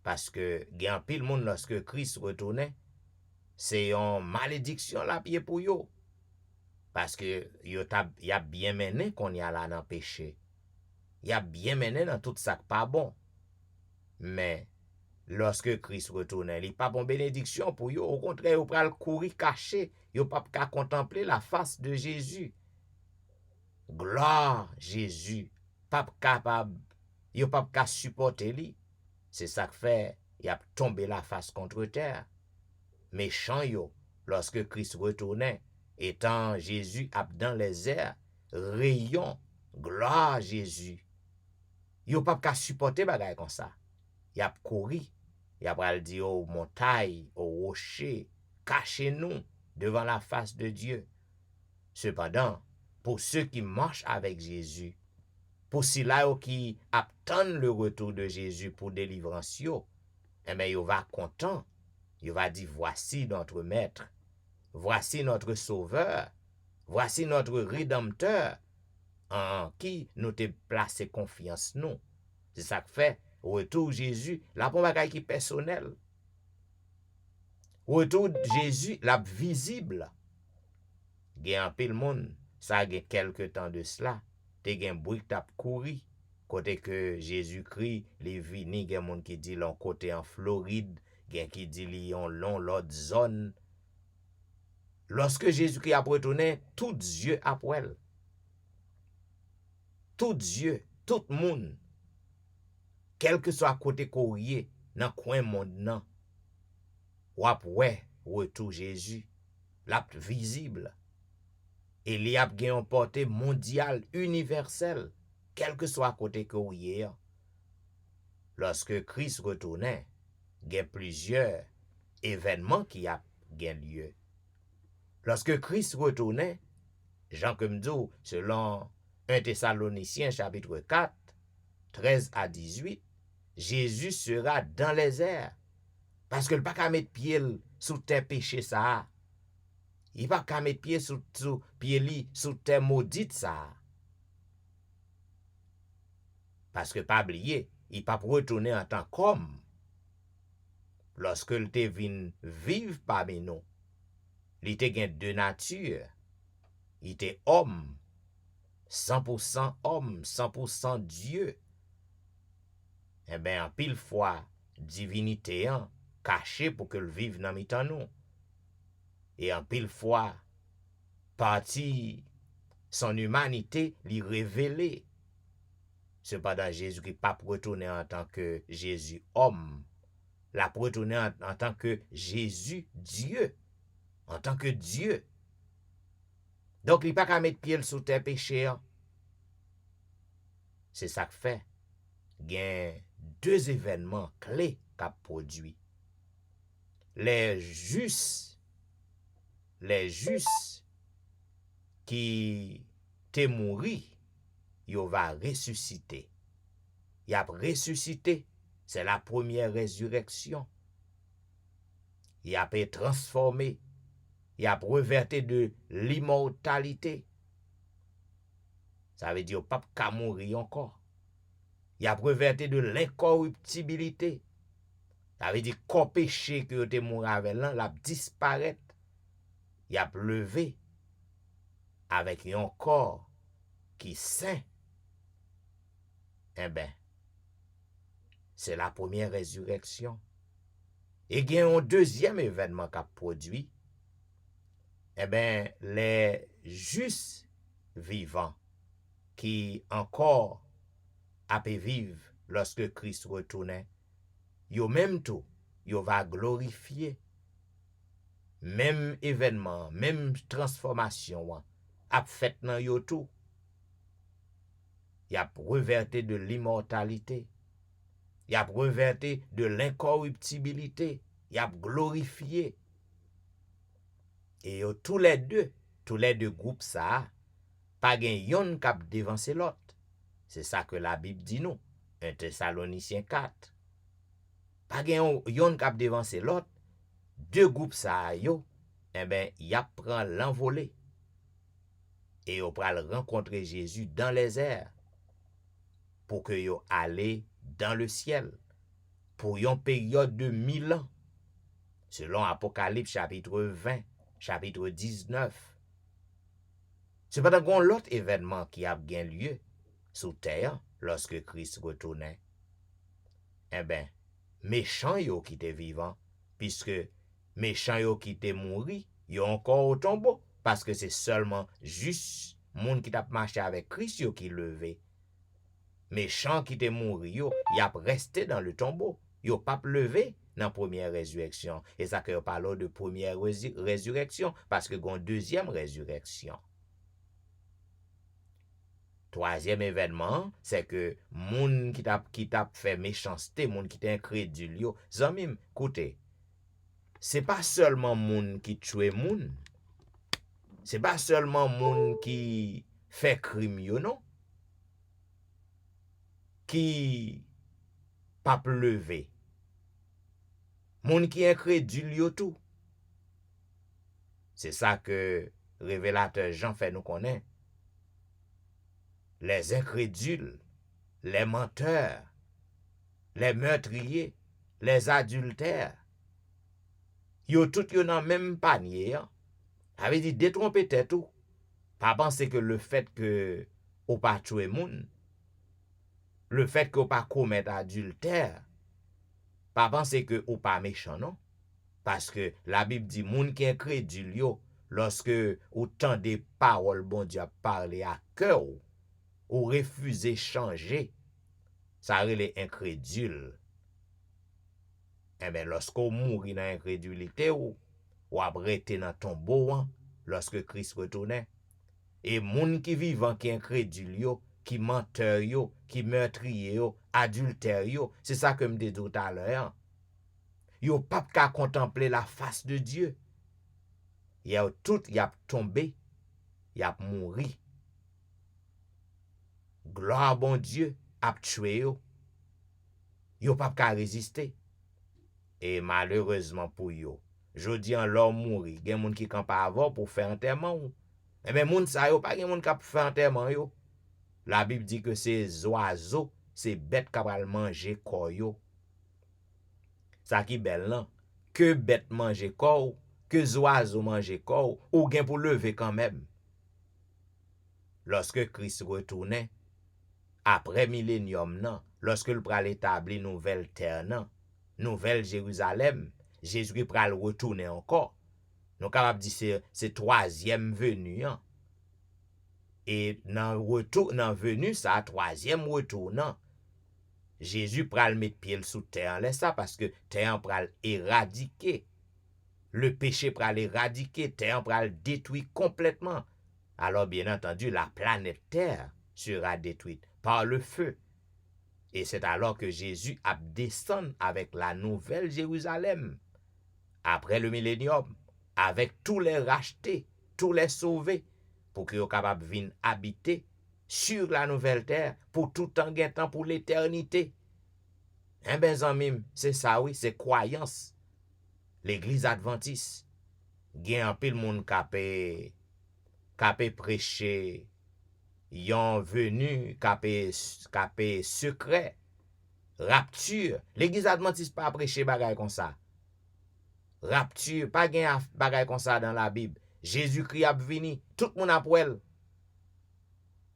Parce que gen pile monde lorsque Christ retournait, c'est une malédiction la pied pour yo. Parce que y a bien mené qu'on y a là dans le péché. Y a bien mené dans tout ça pas bon. Mais lorsque Christ retournait, il pas bon bénédiction pour yo. Au contraire, yo pral courir caché. Yo pas qu'à contempler la face de Jésus. Gloire Jésus. Pas capable. Yo pas qu'à supporter lui. C'est ça que fait, y a tombé la face contre terre. Méchant yo, lorsque Christ retournait, étant Jésus dans les airs, rayon, gloire Jésus. Yo pas qu'à supporter bagay comme ça. Y a couru, y a pral dit aux montagnes, aux rochers, cachez-nous devant la face de Dieu. Cependant, pour ceux qui marchent avec Jésus, pour ceux-là qui attendent le retour de Jésus pour délivrance yo, eh bien, yo va content. Yo va dire, voici notre maître. Voici notre sauveur. Voici notre rédempteur en qui nous te placé confiance nous. C'est ça que fait retour Jésus, la bon bagay qui personnel. Retour Jésus, la visible. Gen un pile monde, ça gen quelque temps de cela, te gen bruit tap kouri. Côté que Jésus-Christ, les vini, gen moun qui dit l'on côté en Floride, gen qui dit li en long l'autre zone. Lorsque Jésus-Christ a retourné, tout Dieu après elle. Tout Dieu, tout monde, quel que soit côté courrier, dans coin monde nan, wap ouais, retour Jésus, la visible. Et il y a une portée mondiale, universelle, quel que soit côté courrier. Lorsque Christ retournait, il y a plusieurs événements qui a lieu. Lorsque Christ retournait, Jean comme dit, selon 1 Thessaloniciens chapitre 4, 13 à 18, Jésus sera dans les airs. Parce que le pas qu'à mettre pied sous terre péché ça. Il pas qu'à mettre pied sous pied li sous terre maudite ça. Parce que pas oublier, il pas retourner en tant qu'homme. Lorsque il te vient vivre parmi nous, il te gain deux natures. Il était homme, 100% homme, 100% Dieu. Eh bien, en pile fois, divinité hein, cachée pour que le vive dans mi-temps nous. Et en pile fois, partie son humanité lui révélée. Cependant, Jésus qui pas retourner en tant que Jésus homme, l'a retourné en tant que Jésus Dieu, en tant que Dieu. Donc, il n'y a pas qu'à mettre pied sous terre péché. Hein. C'est ça que fait. Il y a deux événements clés qu'a produit. Les justes qui t'es mouru, ils vont ressusciter. Ils ont ressuscité. C'est la première résurrection. Il a été transformé. Il a reverti de l'immortalité. Ça veut dire qu'il ne peut pas mourir encore. Il a reverti de l'incorruptibilité. Ça veut dire qu'au péché que tu es mort avec là, il a disparaît. Il a levé avec un corps qui est saint. Eh bien, c'est la première résurrection. Et il y a un deuxième événement qui a produit. Eh bien, les justes vivants qui encore a pu vivre lorsque Christ retournait, yo même tout, yo va glorifier. Même événement, même transformation, a fait dans yo tout. Y a reverti de l'immortalité. Y a reverti de l'incorruptibilité. Y a glorifié. Et yo, tous les deux groupes ça, pas gen yon k'ap devancer l'autre. C'est ça que la Bible dit nous, 1 Thessaloniciens 4. Pas gen yon k'ap devancer l'autre. Deux groupes ça yo, eh ben, y a prend l'envolée. Et yo pral rencontrer Jésus dans les airs. Pour que yo allez dans le ciel. Pour une période de 1000 ans. Selon Apocalypse chapitre 20, chapitre 19. Cependant, il y a l'autre événement qui a bien lieu sous terre lorsque Christ retournait. Eh bien, méchants yo qui étaient vivants, puisque méchants yo qui étaient morts, yo encore au tombeau, parce que c'est seulement juste monde qui t'a marché avec Christ yo qui levé. Méchants qui étaient morts, yo, y a resté dans le tombeau, yo pas levé dans la première résurrection. Et ça que yo parle de première résurrection, parce que gon deuxième résurrection. Troisième événement, c'est que moun qui t'a fait méchanceté, moun qui t'a incrédule yo, zanmim, écoutez, c'est pas seulement moun qui tue moun. C'est pas seulement moun qui fait crime yo non. Qui pas levé. Moun qui incrédule yo tout. C'est ça que révélateur Jean fait nous connaître. Les incrédules, les menteurs, les meurtriers, les adultères, yo tout yo dans même panier. Avait dit détromper tête tout. Pas penser que le fait que ou pas tuer moun, le fait que ou pas commettre adultère, pas penser que ou pas méchant non. Parce que la Bible dit moun qui incrédule yo, lorsque ou tend des paroles bon Dieu parler à cœur ou refuser changer, ça relè incrédule. Eh bien, lorsqu'on mourit dans l'incrédulité ou abrete dans tombeau lorsque Christ retournait. Et moun qui vivant qui incrédule yo, qui menteur yo, qui meurtrier yo, adultère yo, c'est ça que me dit tout à l'heure. Yo pas qu'à contempler la face de Dieu. Y a tout y a tombé, y a mouri. gloire bon Dieu ap tué yo. Yo pas ka résister. Et malheureusement pour yo, jodi an l'homme mouri, gen moun ki kampa avant pour faire enterrement ou. Eh ben moun sa yo pas gen moun ka pour faire enterrement yo. La Bible dit que ces oiseaux, ces bêtes qui pral manger corps yo. Ça qui belle nan, que bêtes manger corps, que oiseaux manger corps, ou gen pour lever quand même. Lorsque Christ retournait, après millénium nan, lorsque le pral établi nouvelle terre nan, nouvelle Jérusalem, Jésus pral retourner encore. Nous capable dire c'est troisième venue. Hein? Et dans venue ça troisième retour nan, Jésus pral mettre pied sous terre laisse ça parce que terre pral éradiquer. Le péché pral éradiquer, terre pral détruit complètement. Alors bien entendu la planète Terre sera détruite par le feu. Et c'est alors que Jésus a descendu avec la nouvelle Jérusalem, après le millénium, avec tous les rachetés, tous les sauvés, pour qu'ils soient capables de venir habiter sur la nouvelle terre, pour tout temps, pour l'éternité. Eh bien, zanmim, c'est ça, oui, c'est croyance. L'église adventiste, gen un pile moun kapé prêcher, yon venu kapé secret, rapture. L'église adventiste pas prêcher bagay comme ça. Rapture, pas gen bagay comme ça dans la Bible. Jésus-Christ a venu, tout le monde a prouel.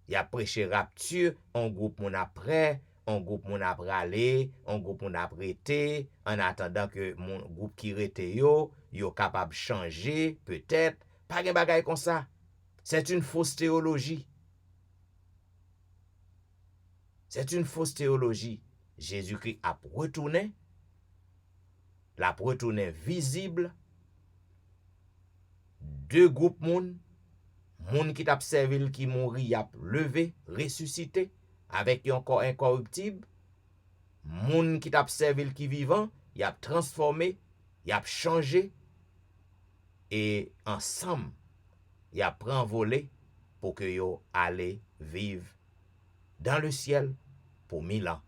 Il a prêché rapture, un groupe moun après, un groupe moun a ralé, un groupe moun a prêté, en attendant que mon groupe qui rete yo capable changer, peut-être. Pas gen bagay comme ça. C'est une fausse théologie. C'est une fausse théologie. Jésus-Christ a retourné, l'a retourné visible. Deux groupes moun qui t'a servi qui mouri a levé, ressuscité avec un corps incorruptible. Moun qui t'a servi qui vivant, y a transformé, y a changé et ensemble y a pris envolé pour que yo allez vivre dans le ciel pour 1000 ans.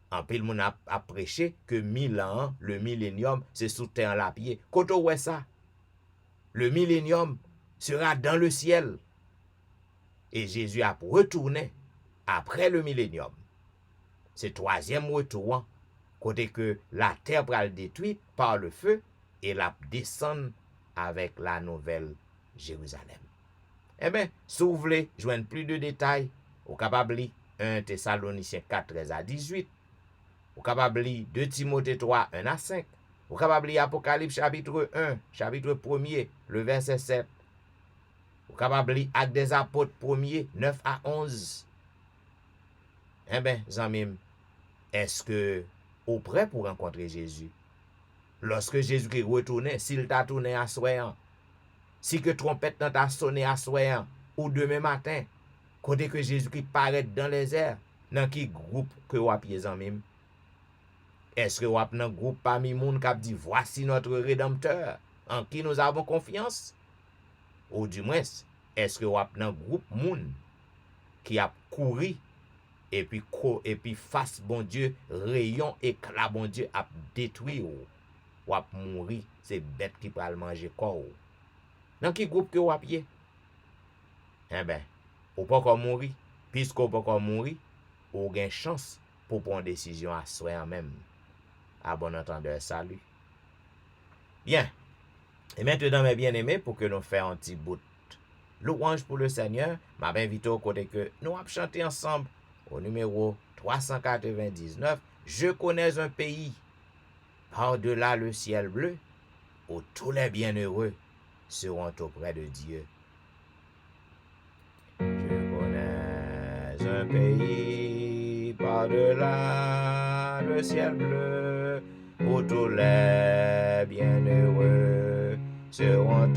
En pile moun a prêché que 1000 ans, le millénium, c'est sous terre la pied. Koto ouais ça. Le millénium sera dans le ciel. Et Jésus a retourné après le millénium. C'est troisième retour, côté que la terre pral détruite par le feu et la descend avec la nouvelle Jérusalem. Eh bien, si vous voulez joindre plus de détails, vous capable lire 1 Thessaloniciens 4, 13 à 18. Vous capable lire 2 Timothée 3, 1 à 5. Vous capable lire Apocalypse chapitre 1, chapitre 1er, le verset 7. Vous capable lire Actes des Apôtres 1er, 9 à 11. Eh bien, zanmim, est-ce que vous êtes prêt pour rencontrer Jésus? Lorsque Jésus-Christ retourne, s'il t'a tourné à soyant, si que trompette t'a sonné à soyant, ou demain matin, côté que Jésus-Christ paraît dans les airs, dans qui groupe que vous avez zanmim? Est-ce que vous avez un groupe parmi moun qui dit voici notre Rédempteur, en qui nous avons confiance? Ou du moins, est-ce que vous avez un groupe moun qui a couru et puis face bon Dieu, rayon éclat bon Dieu a détruit ou a mourir, c'est bête qui pral manger corps. Dans qui groupe que vous avez? Eh ben, ou pas encore mourir, puisque ou pas encore mourir, ou gain chance pour prendre une décision à soi même. À bon entendeur, salut. Bien. Et maintenant, mes bien-aimés, pour que nous fassions un petit bout louange pour le Seigneur, m'a invité au côté que nous allons chanter ensemble au numéro 399. Je connais un pays par-delà le ciel bleu où tous les bienheureux seront auprès de Dieu. Je connais un pays par-delà le ciel bleu où tous les bienheureux seront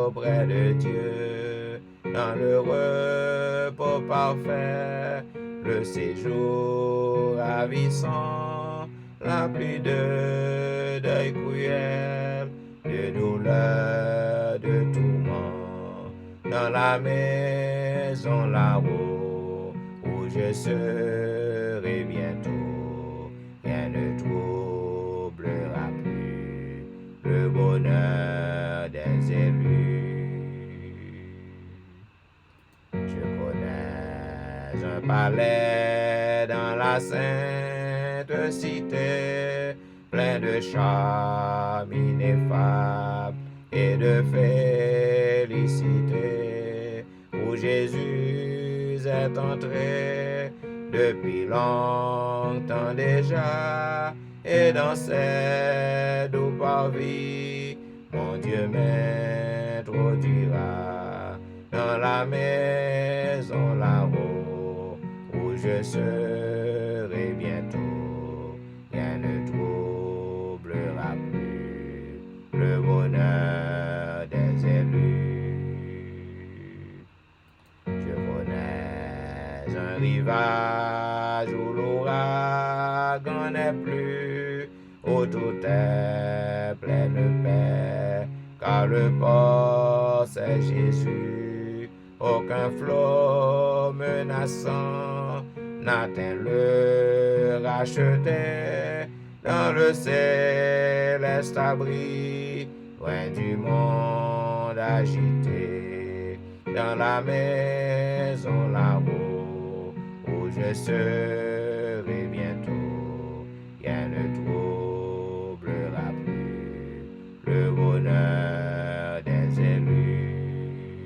auprès de Dieu, dans le repos parfait, le séjour ravissant, la pluie de deuil cruel, de douleur, de tourment, dans la maison là-haut je serai bientôt. Rien ne troublera plus le bonheur des élus. Je connais un palais dans la sainte cité, plein de charme ineffable et de félicité, où Jésus est entré depuis longtemps déjà, et dans cette doux parvis, mon Dieu m'introduira dans la maison là-haut, où je serai bientôt. Rien ne troublera plus le bonheur des élus. Je connais un rivage où l'ouragan n'est plus, où tout est pleine paix, car le port c'est Jésus. Aucun flot menaçant n'atteint le racheté, dans le céleste abri, loin du monde agité, dans la maison là-haut, où je serai bientôt. Rien ne troublera plus le bonheur des élus.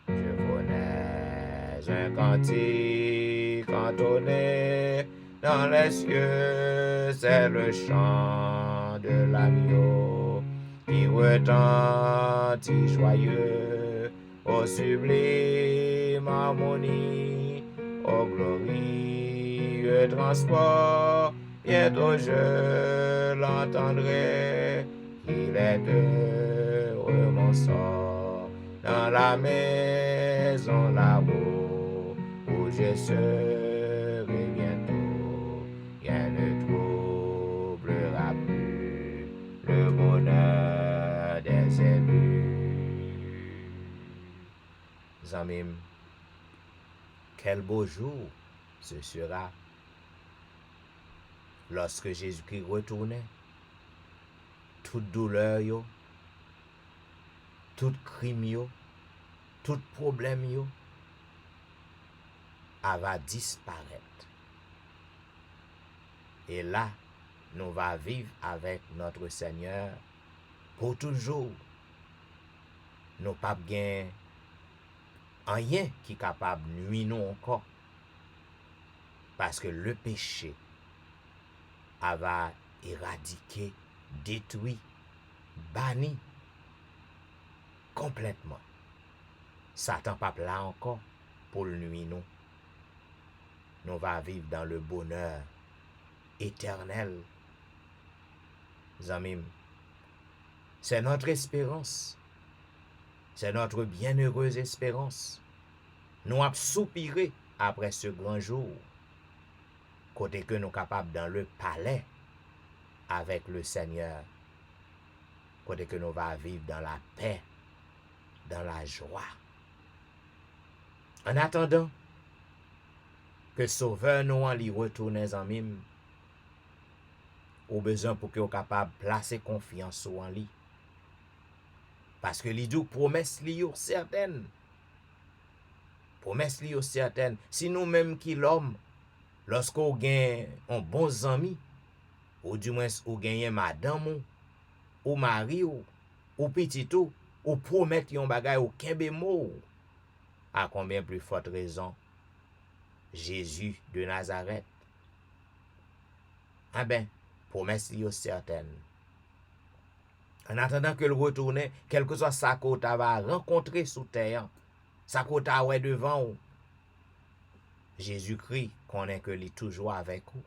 Je connais un cantique entonné dans les cieux, c'est le chant de l'agneau qui retentit joyeux au sublime harmonie, au glorieux transport. Bientôt je l'entendrai, qu'il est heureux mon sort, dans la maison là-haut, où je serai bientôt. Rien ne troublera plus le bonheur des élus. Zamim, quel beau jour ce sera lorsque Jésus-Christ retournait. Toute douleur yo, tout crime yo, tout problème yo, va disparaître. Et là, nous va vivre avec notre Seigneur pour toujours. Nous pas gain rien qui est capable de nuire nous encore. Parce que le péché va éradiquer, détruit, banni complètement. Satan pas là encore pour le nuire nous. Nous va vivre dans le bonheur éternel. Zamim, c'est notre espérance. C'est notre bienheureuse espérance. Nous avons soupiré après ce grand jour, côté que nous sommes capables dans le palais avec le Seigneur, côté que nous va vivre dans la paix, dans la joie. En attendant que Sauveur nous en lui retourne en mime, au besoin pour que nous capable de placer confiance en lui. Parce que les deux promesses li yo certaines. Promesses li yo certaines. Si nous-mêmes qui l'homme, lorsqu'on gagne un bon ami, ou du moins ou gagne madame ou mari ou petit ou promettre yon bagay ou kembe mot, à combien plus forte raison Jésus de Nazareth. Ah ben, promesse li yo certaine. En attendant que le retourne, quel que soit sa côte va rencontrer sous terre, sa côte ouais devant ou, Jésus-Christ connaît que lui toujours avec vous.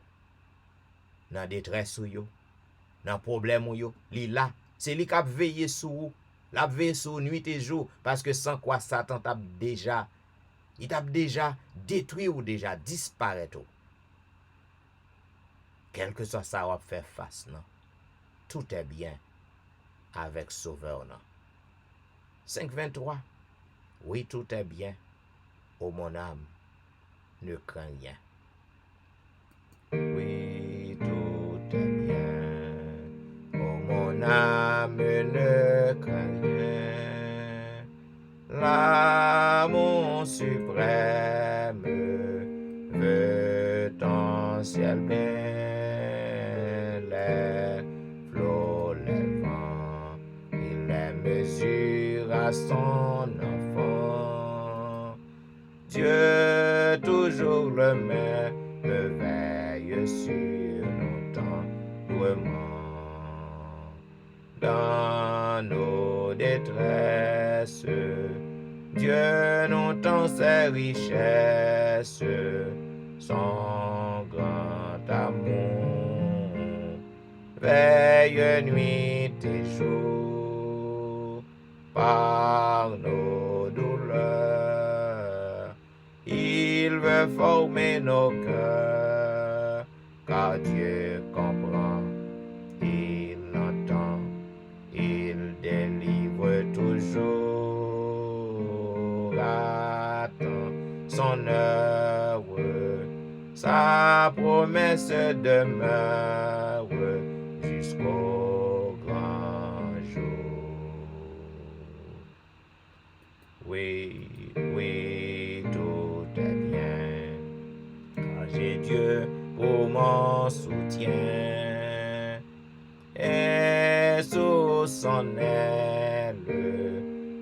Dans détresse ou yo, dans problème ou yo, li là, c'est lui qui a veillé sur vous, l'a veillé sur nuit et jour, parce que sans quoi Satan t'a déjà détruit ou déjà disparaître. Quel que soit ça va faire face, non? Tout est bien avec Sauveur, non? 5:23. Oui, tout est bien, ô mon âme, ne crains rien. Oui, tout est bien. Oh, mon âme ne crains rien. L'amour suprême veut ton ciel bien. Les flots, les vents, il les mesure à son enfant. Dieu, toujours le même, veille sur nos tendrement. Dans nos détresses, Dieu nous tend ses richesses, son grand amour. Veille nuit et jour, par nos douleurs, il veut former nos cœurs, car Dieu comprend, il entend, il délivre toujours. Attends son heure, sa promesse demeure jusqu'au grand jour. Oui, oui, tout est bien, car j'ai Dieu pour mon soutien. Et sous son aile,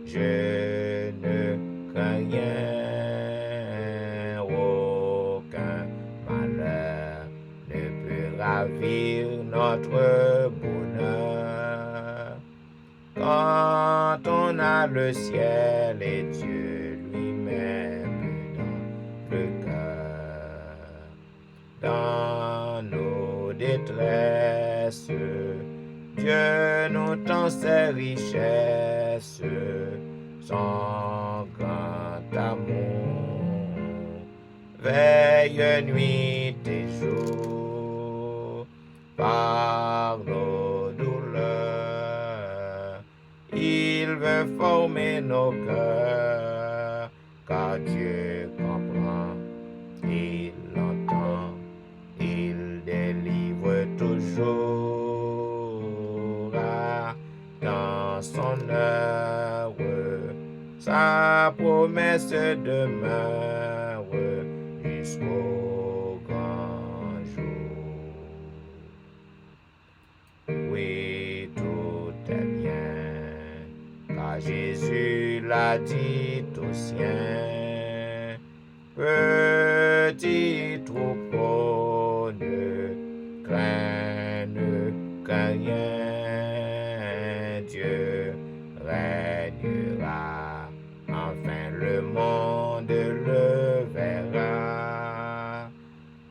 je ne crains rien. Aucun malheur ne peut ravir notre bonheur. Quand on a le ciel et Dieu lui-même dans le cœur, dans nos détresses, Dieu nous tend ses richesses, son grand amour. Veille nuit et jour, par nos douleurs, il veut former nos cœurs, car Dieu comprend, il entend, il délivre toujours. Dans son heure, sa promesse demeure jusqu'au grand jour. Oui, tout est bien, car Jésus l'a dit aux siens. Petit troupeau, ne crains rien, Dieu régnera, enfin le monde le verra.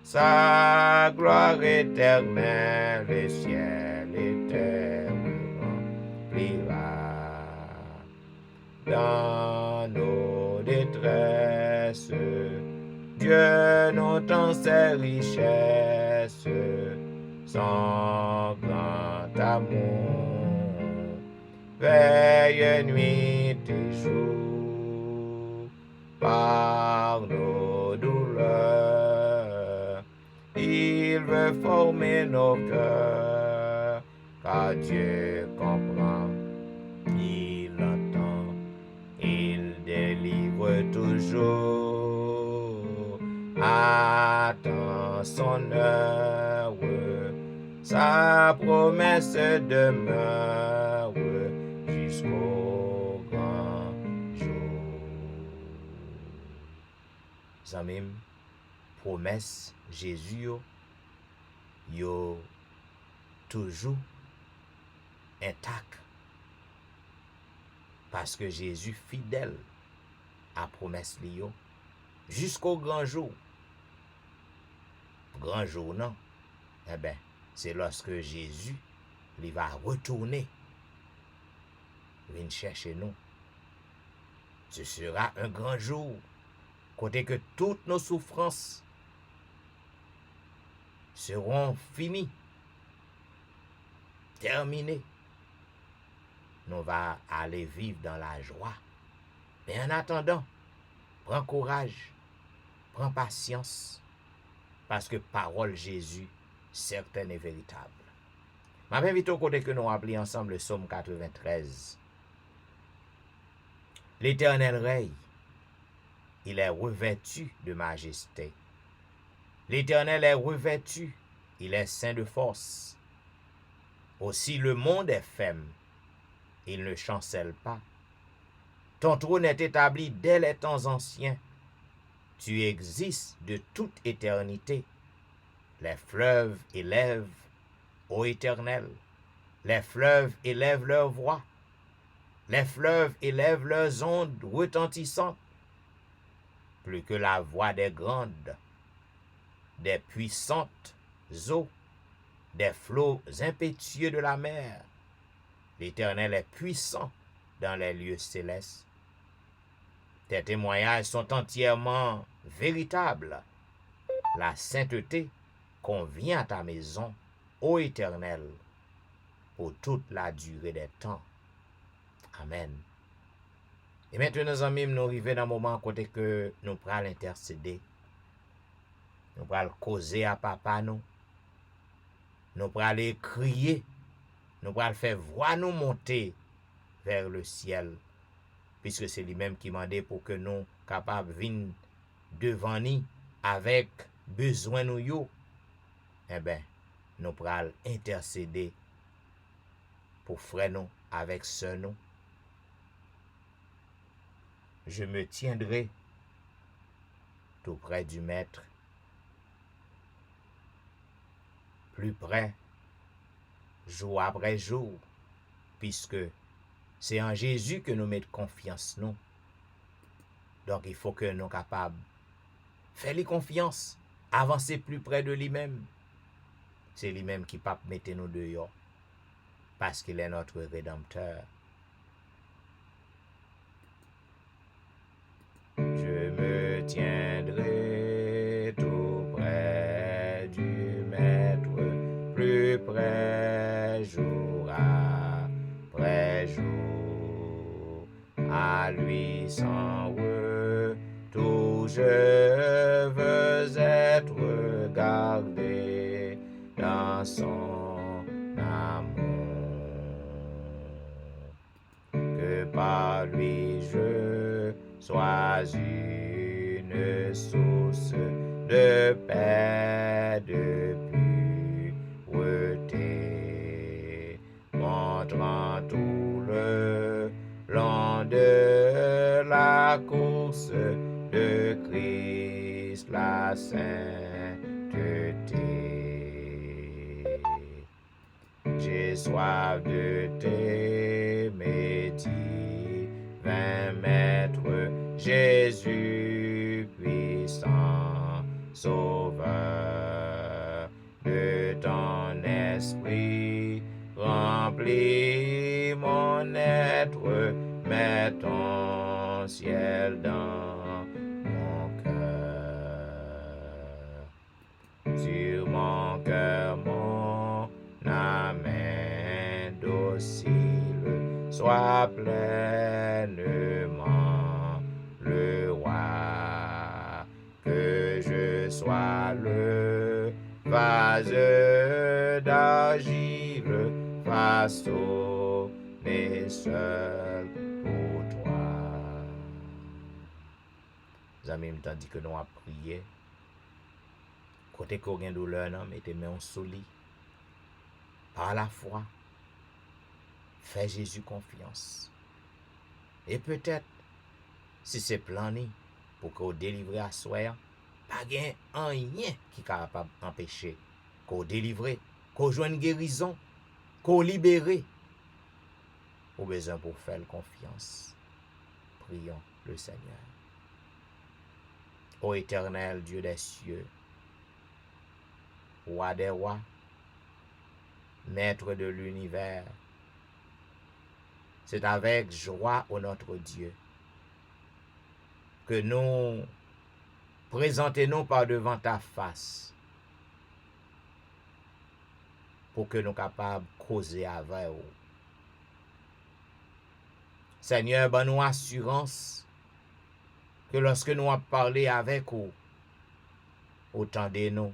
Sa gloire éternelle, le ciel et terre remplira. Dans nos détresses, Dieu nous tend ses richesses, son grand amour. Veille nuit et jour, par nos douleurs, il veut former nos cœurs, car Dieu comprend, il entend, il délivre toujours. Attends son heure, sa promesse demeure jusqu'au grand jour. Zamim, promesse Jésus yo toujours intact, parce que Jésus fidèle à promesse li yo jusqu'au grand jour. Grand jour non, eh ben c'est lorsque Jésus il va retourner, venir chercher nous. Ce sera un grand jour, côté que toutes nos souffrances seront finies, terminées. Nous va aller vivre dans la joie. Mais en attendant, prends courage, prends patience, parce que parole Jésus, certaine et véritable. Je m'invite au côté que nous appelons ensemble le psaume 93. L'Éternel règne, il est revêtu de majesté. L'Éternel est revêtu, il est saint de force. Aussi le monde est ferme, il ne chancelle pas. Ton trône est établi dès les temps anciens. Tu existes de toute éternité. Les fleuves élèvent, ô Éternel, les fleuves élèvent leur voix. Les fleuves élèvent leurs ondes retentissantes, plus que la voix des grandes, des puissantes eaux, des flots impétueux de la mer. L'Éternel est puissant dans les lieux célestes. Tes témoignages sont entièrement véritables. La sainteté convient à ta maison, ô Éternel, pour toute la durée des temps. Amen. Et maintenant, amis, nous arrivons dans un moment côté que nous pourrons intercéder. Nous pourrons causer à papa nous. Nous pourrons aller crier. Nous pourrons faire voix nous monter vers le ciel. Puisque c'est lui-même qui m'a dit pour que nous capables de venir devant nous avec besoin nous yo. Eh bien, nous pourrons intercéder pour frère nous avec sœur nous. Je me tiendrai tout près du Maître, plus près, jour après jour, puisque c'est en Jésus que nous mettons confiance, nous. Donc, il faut que nous soyons capables de faire confiance, avancer plus près de lui-même. C'est lui-même qui ne mettre nous dehors, parce qu'il est notre Rédempteur. Je me tiendrai tout près du Maître, plus près, jour après jour. À lui sans retour, je veux être gardé dans son amour. Que par lui je sois une source de paix, de pureté, montrant tout le long de la course de Christ la sainteté. J'ai soif de t'aimer, divin Maître, Jésus puissant, Sauveur, de ton esprit, remplis mon être, mets ton ciel dans mon cœur. Sur mon cœur, mon âme docile, sois pleinement le roi, que je sois le vase d'argile, façonné seul pour toi. Les amis, tandis que nous avons prié, côté qu'on a douleur, non, mettez main sous lit. Par la foi, fais Jésus confiance. Et peut-être, si c'est plané pour qu'on délivre à soi, pas gain rien qui est capable d'empêcher qu'on délivre, qu'on joigne guérison, qu'on libère. Au besoin pour faire confiance. Prions le Seigneur. Ô Éternel Dieu des cieux, Roi des rois, Maître de l'univers, c'est avec joie, ô notre Dieu, que nous présentons par devant ta face pour que nous soyons capables de causer avec vous. Seigneur, ben nous assurance que lorsque nous avons parlé avec vous, ou tendez nous,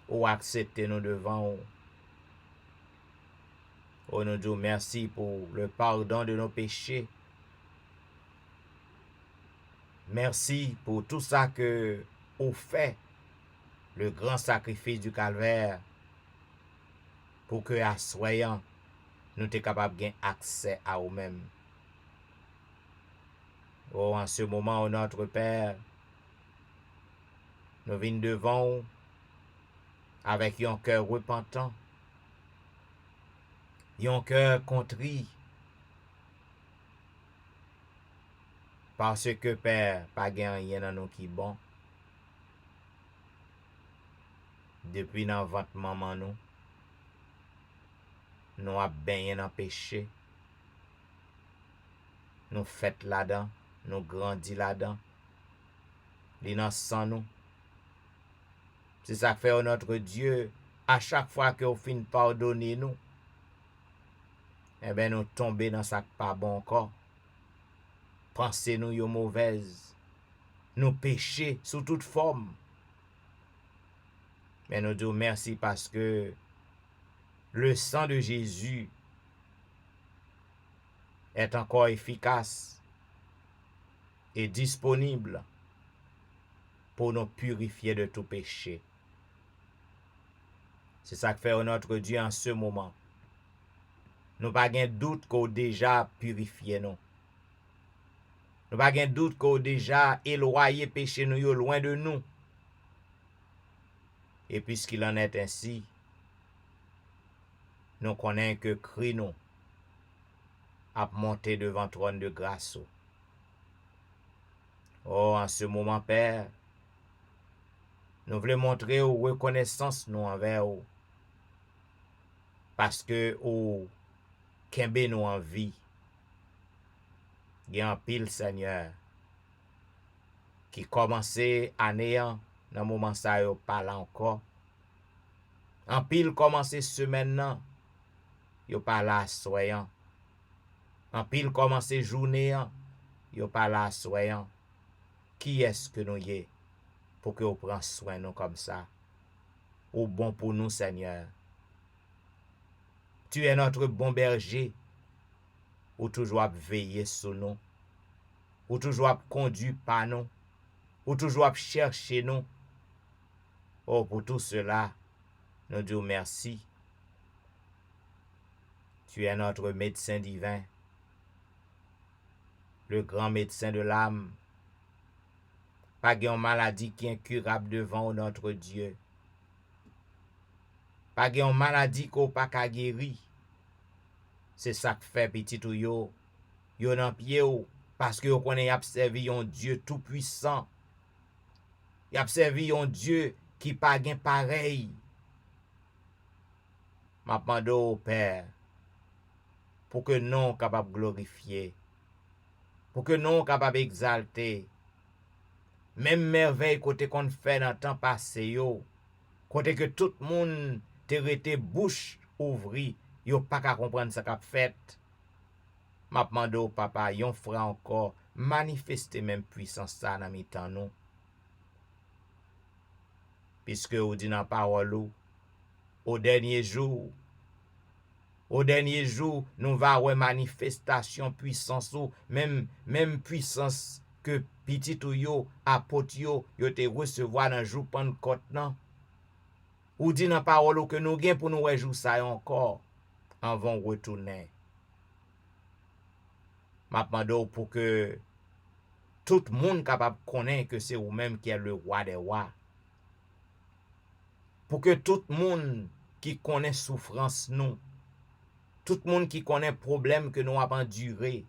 ou acceptez nous devant vous. Oh, nous disons merci pour le pardon de nos péchés. Merci pour tout ça que vous fait, le grand sacrifice du calvaire, pour que, assoyant, nous sommes capables de gagner accès à nous-mêmes. Oh, en ce moment, notre Père, nous venons devant vous avec un cœur repentant, un cœur contrit, parce que, Père, pas rien dans nous qui est bon. Depuis dans votre maman nous avons baigné dans le péché. Nous fait là-dedans, nous grandis là-dedans. L'innocent nous. C'est ça que fait notre Dieu. À chaque fois que vous finissez pardonner nous, eh bien nous tombons dans ça pas bon encore. Pensez nous yo mauvaise. Nous péchés sous toute forme. Mais nous disons merci parce que le sang de Jésus est encore efficace et disponible pour nous purifier de tout péché. C'est ça que fait notre Dieu en ce moment. Nous pas de doute qu'on déjà purifié nous. Nous pas de doute qu'on déjà éloigné péché nous yo loin de nous. Et puisqu'il en est ainsi, nous connaissons que Christ nous a monté devant le trône de grâce. Oh, en ce moment, Père, nous voulons montrer aux reconnaissance nous envers vous. Parce que vous kembe nous en vie. Il y a un pile, Seigneur, qui commençait à néant dans le moment ça yo pas là encore. En pile commencé semaine nan, yo pas là soyant. En pile commencé journée, yo pas là soyant. Qui est-ce que nous y est pour que vous preniez soin de nous comme ça? Ou bon pour nous, Seigneur. Tu es notre bon berger, ou toujours veiller sur nous, ou toujours conduire par nous, ou toujours chercher nous. Oh, pour tout cela, nous disons merci. Tu es notre médecin divin, le grand médecin de l'âme. Pas de maladie qui est incurable devant notre Dieu. Pas de maladie qu'on pas qu'à guérir. C'est ça que fait petit ou yo dans pied ou parce que vous connaissez observé un Dieu tout puissant. Y observé un Dieu qui pas gain pareil. M'a demandé au Père pour que nous capable glorifier, pour que nous capable exalter. Même merveille côté qu'on fait dans le temps passé yo, côté que tout le monde te rete bouche ouvri, yo pas qu'à comprendre ça qu'a fait. M'a demandé au papa, yon frère encore manifester même puissance ça dans mi-temps nous. Puisque ou dit dans parole au dernier jour, nous va avoir manifestation puissance ou même puissance que petit ou yo apôtre yo te recevoir dans jour Pentecôte nan. Ou dit dans parole que nous gain pour nous jour ça encore avant retourner. M'a demandé pour que tout le monde capable connaître que c'est vous même qui est le roi des rois. Pour que tout le monde qui connaît souffrance nous, tout le monde qui connaît problème que nous avons enduré,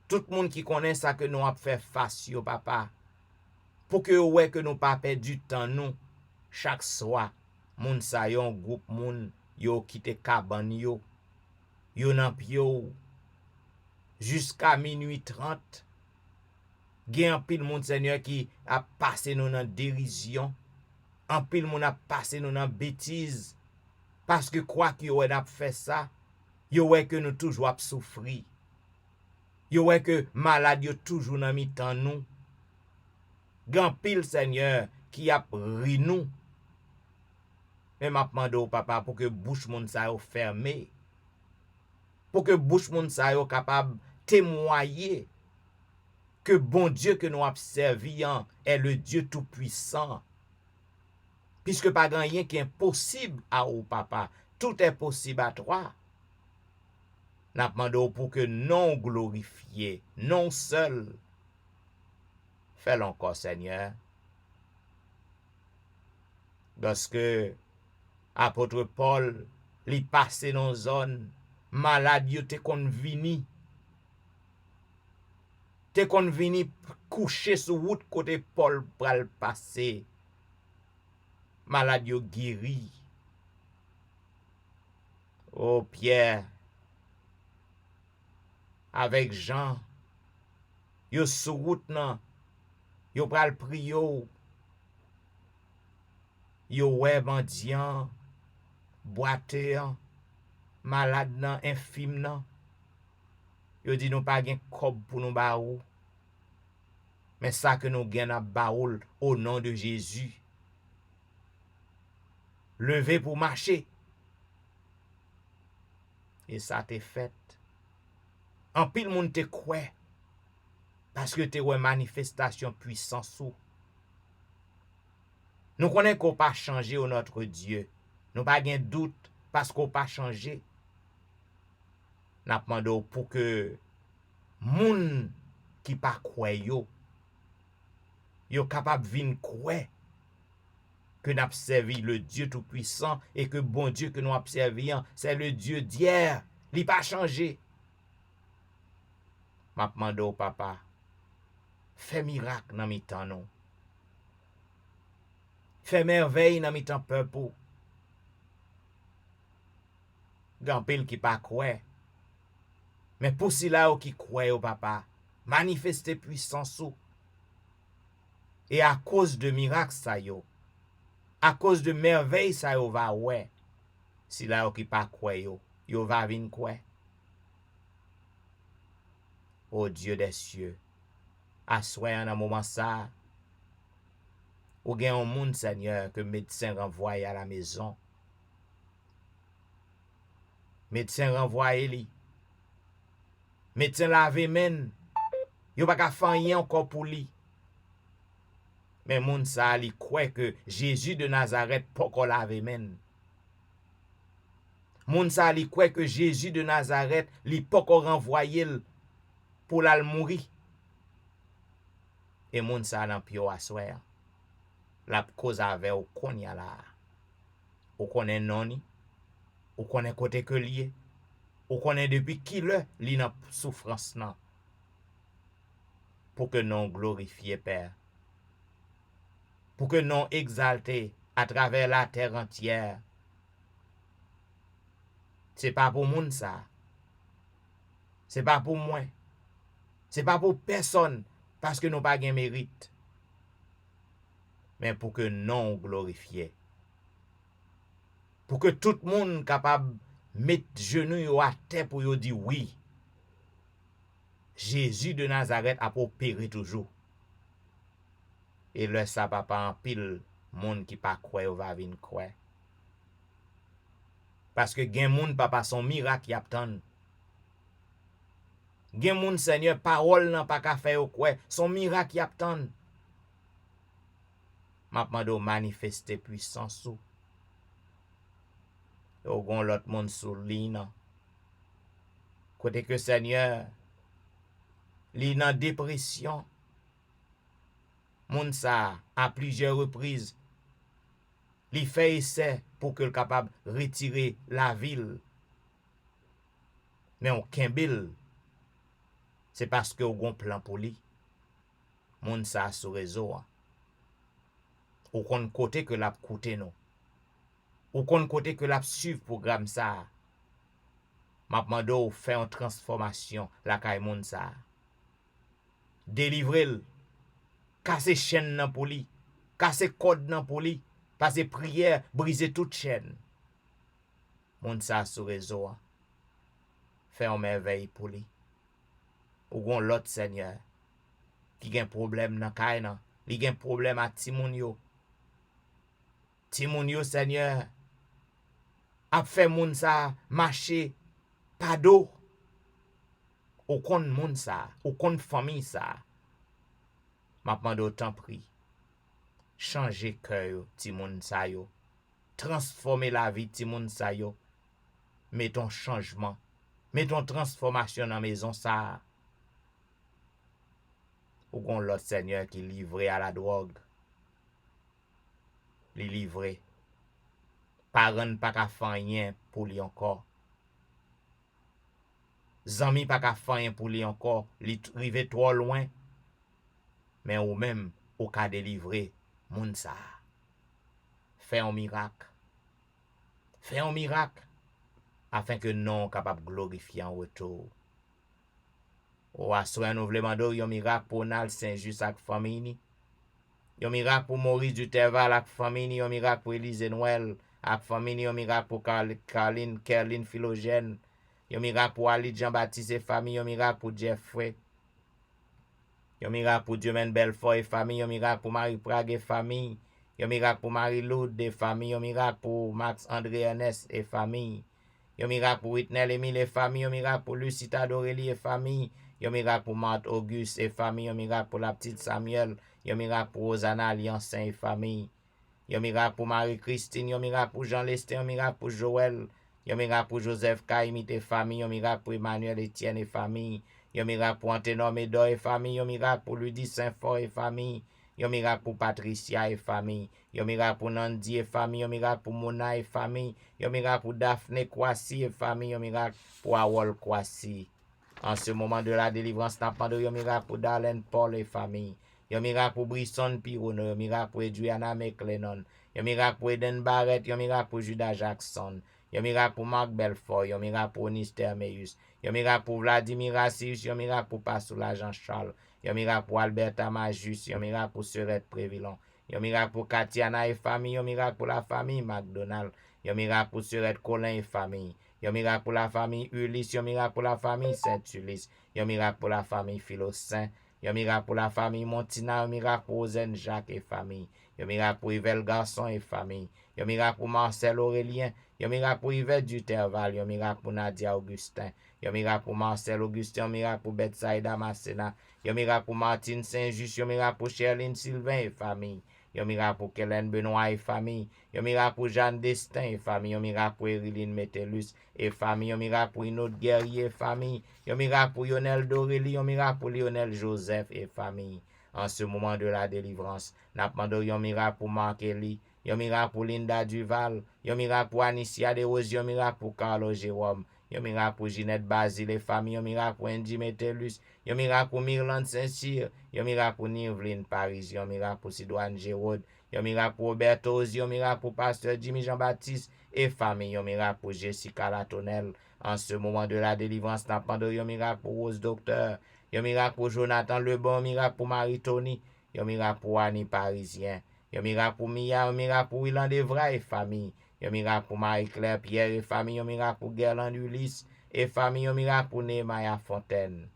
tout le monde qui connaît ça que nous avons fait face yo papa, pour que ouais que nous pas perdu temps nous chaque soir, moun sa yon groupe moun yo quitté cabane yo nan pio jusqu'à minuit 30. Gen pile moun Seigneur qui a passé nous dans dérision. En pile moun a passé nous dans bêtise parce que quoi que yo a fait ça, yo ouais que nous toujours a souffrir. Yo ouais que malade yo toujours dans mi-temps nous. Gen pile Seigneur qui a ri nous. Mais m'a demandé au papa pour que bouche moun sa yo fermé. Pour que bouche moun sa yo capable témoigner que bon Dieu que nous avons servi est le Dieu tout-puissant. Puisque pas rien qui est impossible à au papa. Tout est possible à toi. N'a demandé pour que non glorifié, non seul. Fais-le encore, Seigneur. Lorsque apôtre Paul li passé dans zone malade yo te kon vini. Te kon vini coucher sur route côté Paul pral passer. Malade yo guéri. Oh Pierre avec Jean yo sur route nan yo pral priyo. Yo wè mendiant, boiteux, malade nan, infime nan. Yo di nou pa gen kob pour nous ba ou. Mais ça que nous gen ap ba ou au nom de Jésus. Levez pour marcher. Et ça te fait. En pile moun te kwe. Parce que te wè manifestation puissance ou. Nous connaissons qu'on pas changé au notre Dieu. Nous pas de doute parce qu'on pas changé. N'a demandé pour que moun qui pas croit yo capable vinn croire que n'a servi le Dieu tout puissant et que bon Dieu que nous a servi c'est le Dieu d'hier, il pas changé. M'a demandé au papa fais miracle dans mi temps non. Fais merveille dans mi temps peuple. Gampil qui pas croire. Mais pour cela qui croit au papa, manifester puissance ou. Et à cause de miracles ça yo, à cause de merveille ça yo va ouais. Si là qui pas croit yo va vinn croire. Ô Dieu des cieux, assoyez en un moment ça. Ou gen un monde Seigneur que médecin renvoie à la maison. Médecin renvoie li. Médecin lave men. Yo pa ka fanyen encore pour li. Mais moun sa li croit que Jésus de Nazareth poko lave men. Moun sa li croit que Jésus de Nazareth li poko renvoyer pour la mourir. Et moun sa nan pio aswaya. La cause avec ou konya la. Ou konen noni. Ou konen kote que lié. Ou konen depuis qui li nan souffrance nan. Pour que non glorifié Père. Pour que non exalté à travers la terre entière. C'est pas pour moun ça. C'est pas pour moi. C'est pas pour personne parce que nous pas gen mérite. Mais pour que non glorifié. Pour que tout le monde capable mettre genoux à terre pour yo dire oui. Jésus de Nazareth a opéré toujours. Et le ça papa en pile monde qui pas croire va venir croire. Parce que gen moun papa son miracle y attend. Gen moun Seigneur parole nan pas ka faire quoi, son miracle y attend. M'a mando manifester puissance ou. Ou gon l'autre monde sous li nan. Côté que Seigneur li nan dépression. Moun sa à plusieurs reprises li fait essai pour que le capable retirer la ville. Mais on kembel. C'est parce que on gon plan pour lui. Moun sa sous réseau. Ou kon côté que l'a coûté non. Ou kon côté que l'a suivre programme ça. M'a mando faire une transformation la kay moun sa. Délivrer casser chaîne nan pour lui, casser code nan pour lui, passer prière, briser toute chaîne. Moun sa sous réseau. Faire une merveille pour lui. Ou gon l'autre Seigneur qui gen problème nan kay nan, li gen problème à ti moun yo, Ti moun yo, Seigneur, ap fait moun sa marcher pas d'eau. Ou kon moun sa, ou kon famille sa. M'a demandé autant prix. Changer cœur ti moun sa yo. Transformer la vie ti moun sa yo. Mettons changement. Mettons transformation dans maison ça. Ou gon l'autre Seigneur qui livré à la drogue. Li livré. Parents pas ka faire rien pour lui encore. Zami pas ka faire rien pour lui encore. Li rive trop loin. Mais ou même ou ka délivrer moun sa. Fais un miracle. Fais un miracle. Afin que non capable glorifier en retour. Ou assoir nous voulons demander un miracle pour Nal Saint-Just avec famille. Un miracle pour Maurice Duterval avec famille. Un miracle pour Élise Noël avec famille. Un miracle pour Kerline Philogène. Un miracle pour Ali Jean-Baptiste et famille. Un miracle pour Jeffrey. Un miracle pour Dieumen Belfort et famille. Un miracle pour Marie Prague et famille. Un miracle pour Marie Lourdes et famille. Un miracle pour Max André Ernest et famille. Un miracle pour Whitney Emile et famille. Un miracle pour Lucita Dorélie et famille. Un miracle pour Marthe Auguste et famille. Un miracle pour la petite Samuel. Un miracle pour Rosanna Liancin et famille. Un miracle pour Marie-Christine. Un miracle pour Jean Lester. Un miracle pour Joël. Un miracle pour Joseph Kaimit et famille. Un miracle pour Emmanuel Etienne et famille. Un miracle pour Anténor Médor et famille. Un miracle pour Ludie Saint-Fort et famille. Un miracle pour Patricia et famille. Un miracle pour Nandi et famille. Un miracle pour Mona et famille. Un miracle pour Daphné Kwasi et famille. Un miracle pour Awol Kwasi. En ce moment de la délivrance, n'a pas de un miracle pour Darlene Paul et famille. Un miracle pour Brisson Pirono. Un miracle pour Adriana McLennan. Un miracle pour Eden Barrett. Un miracle pour Judas Jackson. Un miracle pour Marc Belfort. Un miracle pour Nister Meus. Un miracle pour Vladimir Assius. Un miracle pour Passoula Jean-Charles. Un miracle pour Alberta Majus. Un miracle pour Serette Prévilon. Un miracle pour Katiana et famille. Un miracle pour la famille McDonald. Un miracle pour Serette Colin et famille. Un miracle pour la famille Ulysse. Un miracle pour la famille Saint-Ulysse. Un miracle pour la famille Philocin. Un miracle pour la famille Montina. Un miracle pour Ozen Jacques et famille. Un miracle pour Yvel Garçon et famille. Un miracle pour Marcel Aurélien. Un miracle pour Yvette Duterval. Un miracle pour Nadia Augustin. Un miracle pour Marcel Augustin. Un miracle pour Betsaïda Masséna. Un miracle pour Martine Saint-Just. Un miracle pour Cherline Sylvain et famille. Un miracle pour Kellen Benoît et famille. Un miracle pour Jeanne Destin et famille. Un miracle pour Eriline Metellus et famille. Un miracle pour Inaude Guerrier et famille. Un miracle pour Lionel Dorélie. Un miracle pour Lionel Joseph et famille. En ce moment de la délivrance, nous demandons un miracle pour Marc Elie. Un miracle pour Linda Duval. Un miracle pour Anicia Desrosiers. Un miracle pour Carlo Jérôme. Un miracle pour Ginette Basile et famille. Un miracle pour Andy Metellus. Un miracle pour Myrland Saint-Cyr. Un miracle pour Niveline Paris. Un miracle pour Sidoine Gérard. Un miracle pour Roberto Ozzy. Un miracle pour Pasteur Jimmy Jean-Baptiste et famille. Un miracle pour Jessica Latonnelle. En ce moment de la délivrance, nous demandons un miracle pour Rose Docteur. Un miracle pour Jonathan Lebon. Un miracle pour Marie-Tony. Un miracle pour Annie Parisien. Un miracle pour Mia. Un miracle pour Willan Devra et famille. Un miracle pour Marie-Claire Pierre et famille. Un miracle pour Gerland Ulysse et famille. Un miracle pour Nehemiah Fontaine.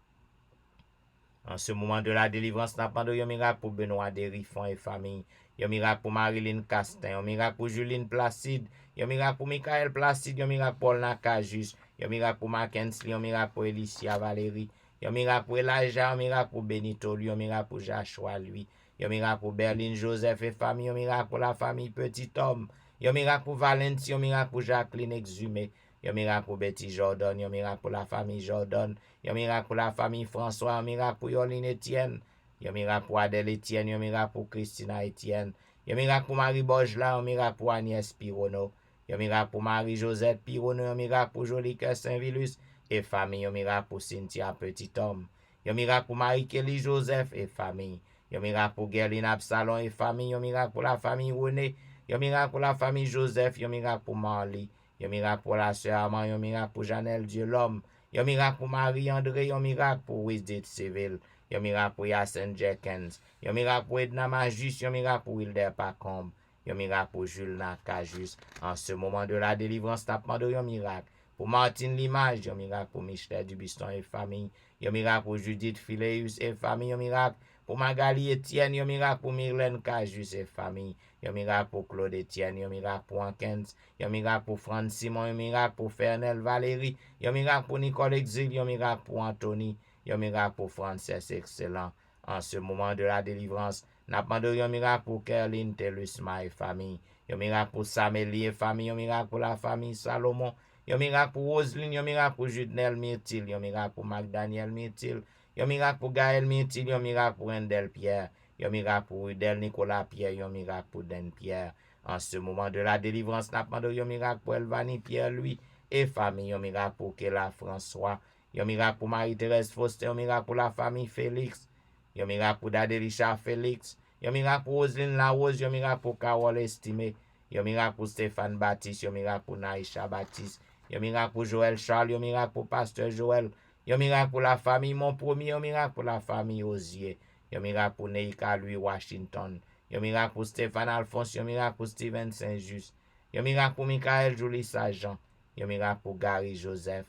En ce moment de la délivrance, nous demandons un miracle pour Benoît Derifon et famille. Un miracle pour Marilyn Castin. Un miracle pour Juline Placide. Un miracle pour Michael Placide. Un miracle pour Paul Nakajus. Un miracle pour Mackensley. Un miracle pour Elicia Valérie. Un miracle pour Elijah. Un miracle pour Benito lui. Un miracle pour Joshua lui. Un miracle pour Berlin Joseph et famille. Un miracle pour la famille Petit Homme. Un miracle pour Valentie. Un miracle pour Jacqueline Exhumé. Un miracle pour Betty Jordan. Un miracle pour la famille Jordan. Un miracle pour la famille François. Un miracle pour Yoline Etienne. Un miracle pour Adèle Etienne. Un miracle pour Christina Etienne. Un miracle pour Marie Bojla. Un miracle pour Agnès Pirono. Un miracle pour Marie-Josette Pirono. Un miracle pour Jolique Saint-Vilus et famille. Un miracle pour Cynthia Petit Homme. Un miracle pour Marie-Kelly Joseph et famille. Un miracle pour Gerline Absalon et famille. Un miracle pour la famille René. Un miracle pour la famille Joseph. Un miracle pour Marley. Un miracle pour la sœur Armand. Un miracle pour Janelle Dieu l'homme. Un miracle pour Marie-André. Un miracle pour Wisdit Civil. Un miracle pour Yassen Jenkins. Un miracle pour Edna Majus. Un miracle pour Wilder Pacombe. Un miracle pour Jules Nakajus. En ce moment de la délivrance, nous demandons un miracle pour Martine Limage. Un miracle pour Michel Dubiston et famille. Un miracle pour Judith Phileus et famille. Un miracle pour Magali Etienne, yon miracle pour Myrlène Cajus et famille, yon miracle pour Claude Etienne, yon miracle pour Ankens, yon miracle pour Franz Simon, yon miracle pour Fernel Valérie, yon miracle pour Nicole Exil, yon miracle pour Anthony, yon miracle pour Frances Excellent. En ce moment de la délivrance, n'a pas de yon miracle pour Kerline Telusma et famille, yon miracle pour Samélie et famille, yon miracle pour la famille Salomon, yon miracle pour Roselyne, yon miracle pour Judnel Myrtil, yon miracle pour Magdaniel Myrtil, yon miracle pour Gaël Myrtil, yon miracle pour Endel Pierre, yon miracle pour Udel Nicolas Pierre, yon miracle pour Den Pierre. En ce moment de la délivrance, n'a pas de yon miracle pour Elvani Pierre Louis et famille, yon miracle pour Kela François, yon miracle pour Marie-Thérèse Foster, yon miracle pour la famille Félix, yon miracle pour Dadé Richard Félix, yon miracle pour Roselyne Larose, yon miracle pour Carole Estimé, yon miracle pour Stéphane Baptiste, yon miracle pour Naïcha Baptiste, yon miracle pour Joël Charles, yon miracle pour Pasteur Joël, yon miracle pour la famille Mon Premier, yon miracle pour la famille Osier, yon miracle pour Neika Louis Washington, yon miracle pour Stéphane Alphonse, yon miracle pour Steven Saint-Just, yon miracle pour Michael Julie Sajan, yon miracle pour Gary Joseph.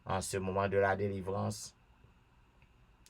En ce moment de la délivrance,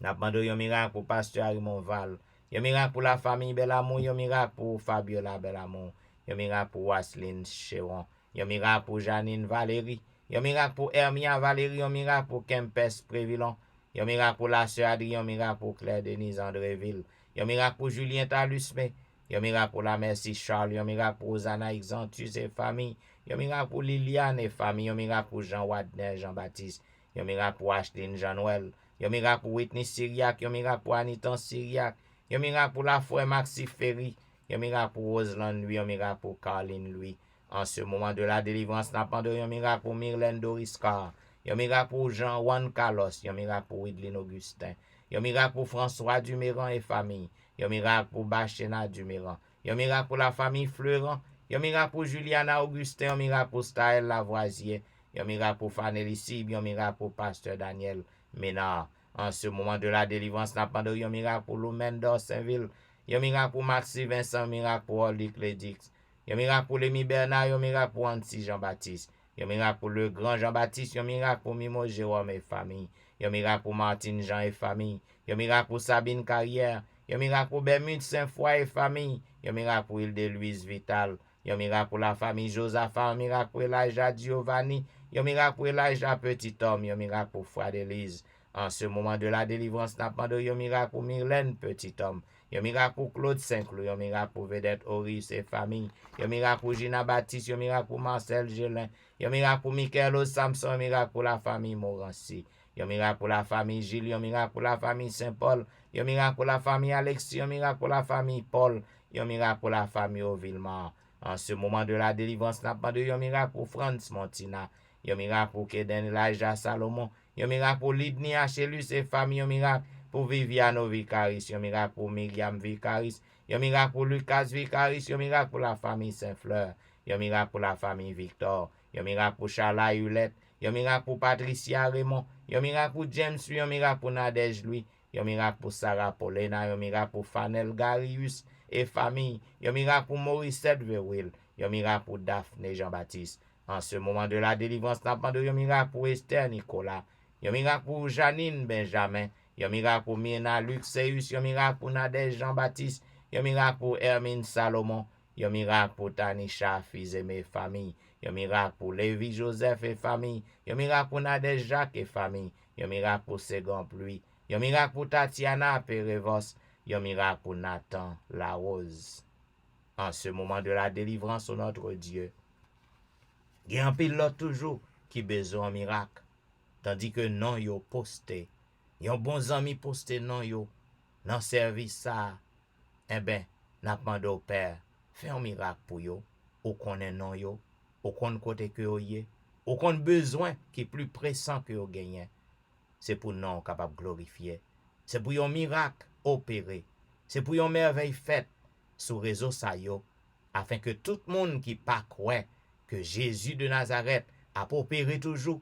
n'a pas de yon miracle pour Pasteur Arimon Val, yon miracle pour la famille Belamont, yon miracle pour Fabiola Belamont, yon miracle pour Wasseline Chéron, yon miracle pour Janine Valérie, yon miracle pour Hermia Valérie, yon miracle pour Kempes Prévilon, yon miracle pour la sœur Adrien, yon miracle pour Claire Denise Andréville, yon miracle pour Julien Talusme, yon miracle pour la Merci Charles, yon miracle pour Rosanna Exantus et famille, yon miracle pour Liliane et famille, yon miracle pour Jean Wadner, Jean-Baptiste, yon miracle pour Ashlyn Jean-Noël, yon miracle pour Whitney Syriac, yon miracle pour Anitan Syriac, yon miracle pour la foi Maxi Ferry, yon miracle pour Roselaine Louis, yon miracle pour Caroline Louis. En ce moment de la délivrance, n'a pas de yon miracle pour Myrlène Doriscar, yon miracle pour Jean-Juan Carlos, yon miracle pour Widlin Augustin, yon miracle pour François Duméran et famille, yon miracle pour Bachena Duméran, yon miracle pour la famille Fleurant, yon miracle pour Juliana Augustin, yon miracle pour Staël Lavoisier, yon miracle pour Fanelli Sib, yon miracle pour Pasteur Daniel Ménard. En ce moment de la délivrance, n'a pas de yon miracle pour Loumen d'Orsainville, yon miracle pour Maxi Vincent, yon miracle pour Orly Clédix, yon miracle pour Lémi Bernard, yon miracle pour Anti Jean-Baptiste, yon miracle pour le grand Jean-Baptiste, yon miracle pour Mimo Jérôme et famille, yon miracle pour Martine Jean et famille, yon miracle pour Sabine Carrière, yon miracle pour Bermude Saint-Foy et famille, yon miracle pour Île-de-Louise Vital, yon miracle pour la famille Josaphat, yon miracle pour Elijah Giovanni, yon miracle pour Elijah Petit Homme, yon miracle pour Fouad Élise. En ce moment de la délivrance, n'a pas de yon miracle pour Myrlène Petit Homme, yon miracle pour Claude Saint-Cloud, yon miracle pour Vedette Horis et famille, yon miracle pour Gina Baptiste, yon miracle pour Marcel Gélin, yon miracle pour Michael Samson, yon miracle pour la famille Morancy, yon miracle pour la famille Gilles, yon miracle pour la famille Saint-Paul, yon miracle pour la famille Alexis, yon miracle pour la famille Paul, yon miracle pour la famille Auvillemar. En ce moment de la délivrance, n'a pas de yon miracle pour Franz Montina, yon miracle pour Keden Elijah Salomon, yon miracle pour Lidni Achelus et famille, yon miracle pour Viviano Vicaris, yon miracle pour Myriam Vicaris, yon miracle pour Lucas Vicaris, yon miracle pour la famille Saint-Fleur, yon miracle pour la famille Victor, yon miracle pour Charla Hulette, yon miracle pour Patricia Raymond, yon miracle pour James Louis, yon miracle pour Nadège Louis, yon miracle pour Sarah Paulina, yon miracle pour Fanel Garius et famille, yon miracle pour Mauricette Verwil, yon miracle pour Daphné Jean-Baptiste. En ce moment de la délivrance, n'a pas de yon miracle pour Esther Nicolas, yon miracle pour Janine Benjamin, yon miracle pour Mirna Luxeus, yon miracle pour Nadège Jean-Baptiste, yon miracle pour Hermine Salomon, yon miracle pour Tanisha Fils-Aimé famille, yon miracle pour Lévi Joseph et famille, yon miracle pour Nadège Jacques et famille, yon miracle pour Ségan Pluie, yon miracle pour Tatiana Perevos, yon miracle pour Nathan Larose. En ce moment de la délivrance, notre Dieu, il y a un pilote toujours qui besoin miracle, tandis que non yo posté, yon bon ami posté non yo, dans service ça, eh ben, n'a pas au Père, fais un miracle pour yo, ou connaît non yo, ou connaît côté que yo yé, ou connaît besoin qui est plus pressant que yo gagne. C'est pour non capable glorifier, c'est pour yon miracle opéré, c'est pour yon merveille faite sur réseau ça yo, afin que tout le monde qui pas croit que Jésus de Nazareth a opéré toujours,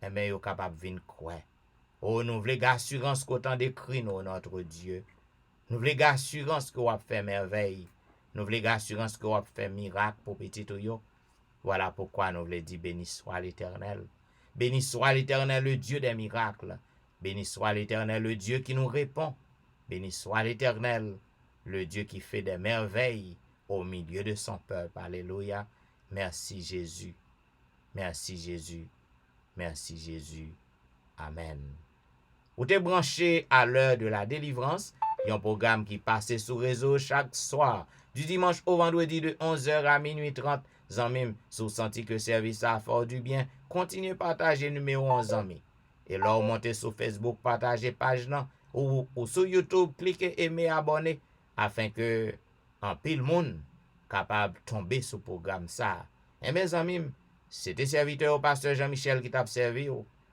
eh bien, yo capable vin croire. Oh, nous voulons assurance qu'autant d'écrit nous, notre Dieu. Nous voulons assurance que vous avez fait merveille. Nous voulons assurance que vous avez fait miracle pour petit yo. Voilà pourquoi nous voulons dire béni soit l'Éternel. Béni soit l'Éternel, le Dieu des miracles. Béni soit l'Éternel, le Dieu qui nous répond. Béni soit l'Éternel, le Dieu qui fait des merveilles au milieu de son peuple. Alléluia. Merci Jésus. Merci Jésus. Merci Jésus. Amen. Ou te branché à l'heure de la délivrance, un programme qui passe sur réseau chaque soir, du dimanche au vendredi de 11h à minuit 30. Zanmim, sous senti que service a fort du bien, continuez partager numéro 11 amis. Et là, vous montez sur Facebook, partagez page nan, ou sur YouTube, cliquez, aimer, abonner, afin que un pile monde capable tomber sur programme ça. Et mes amis, c'était serviteur au pasteur Jean-Michel qui t'a servi.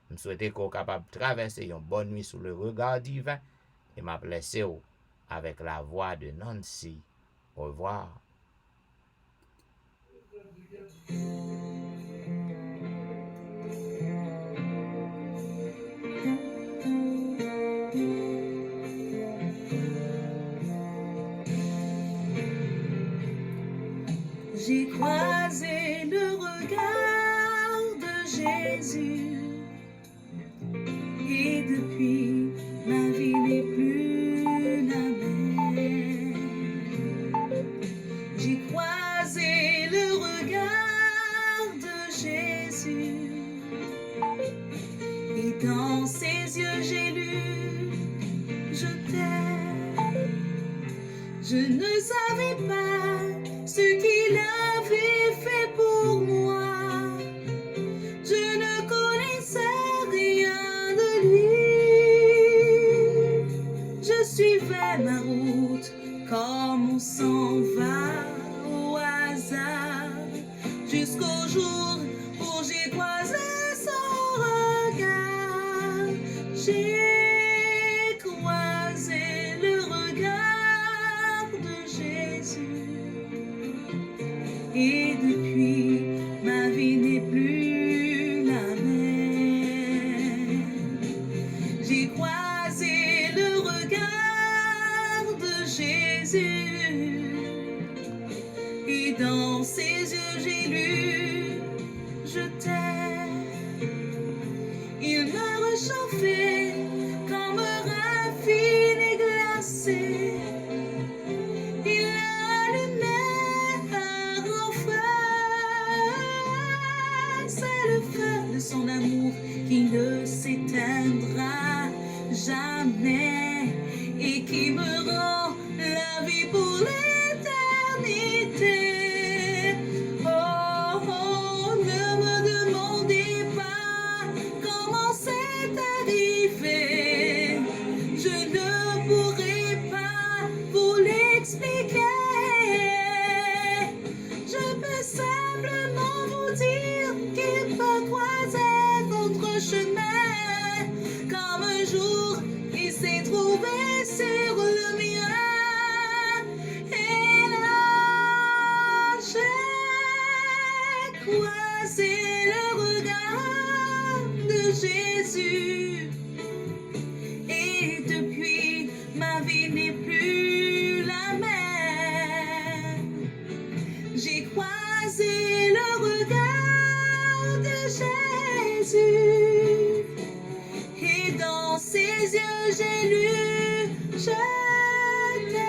Je souhaite qu'on capable de traverser une bonne nuit sous le regard divin. Et m'a blessé avec la voix de Nancy. Au revoir. J'ai croisé le regard de Jésus et depuis ma vie n'est plus la même. J'ai croisé le regard de Jésus et dans ses yeux j'ai lu je t'aime. Je ne savais pas ce qu'il avait fait pour moi. Je ne connaissais rien de lui. Je suivais ma route comme on s'en va au hasard, jusqu'au jour où j'ai croisé son regard. J'ai croisé le regard de Jésus. Et depuis, ma vie n'est plus la même. J'ai croisé le regard de Jésus. Et dans ses yeux, j'ai lu je t'aime. Il m'a réchauffé comme un raffiné glacé. Il a allumé un grand feu. C'est le feu de son amour qui ne s'éteindra jamais et qui me rend la vie pour l'éternité. Oh, oh, ne me demandez pas comment c'est arrivé. Je ne pourrai pas vous l'expliquer. Je peux simplement vous dire qu'il peut croiser votre chemin, comme un jour il s'est trouvé sur le mien. Et là, j'ai croisé le regard de Jésus. Et depuis, ma vie n'est plus la même. J'ai croisé le regard de Jésus. Et dans ses yeux, j'ai lu je t'aime.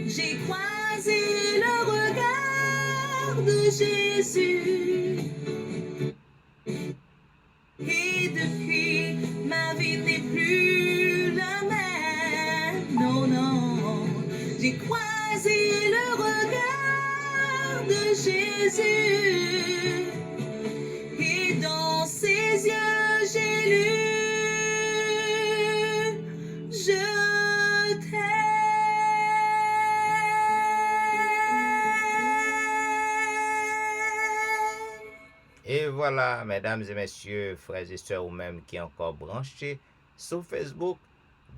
J'ai croisé le regard de Jésus. Et depuis, ma vie n'est plus la même. Non, non. J'ai croisé le regard de Jésus. Et dans ses yeux, j'ai lu je t'aime. Et voilà, mesdames et messieurs, frères et sœurs ou même qui encore branchés sur Facebook,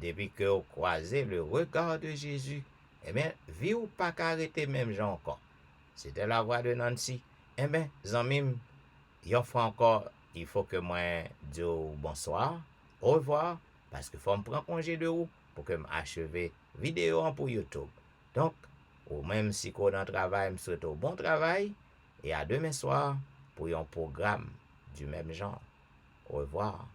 depuis que vous croisez le regard de Jésus, eh bien, vie ou pas qu'arrêter même gens encore. C'était la voix de Nancy. Eh bien, zanmim, yon fera encore il faut que moi dise bonsoir, au revoir, parce que faut me prendre congé de vous pour que m'achever vidéo pour YouTube. Donc, ou même si qu'on en travail, me souhaite un bon travail et à demain soir pour un programme du même genre. Au revoir.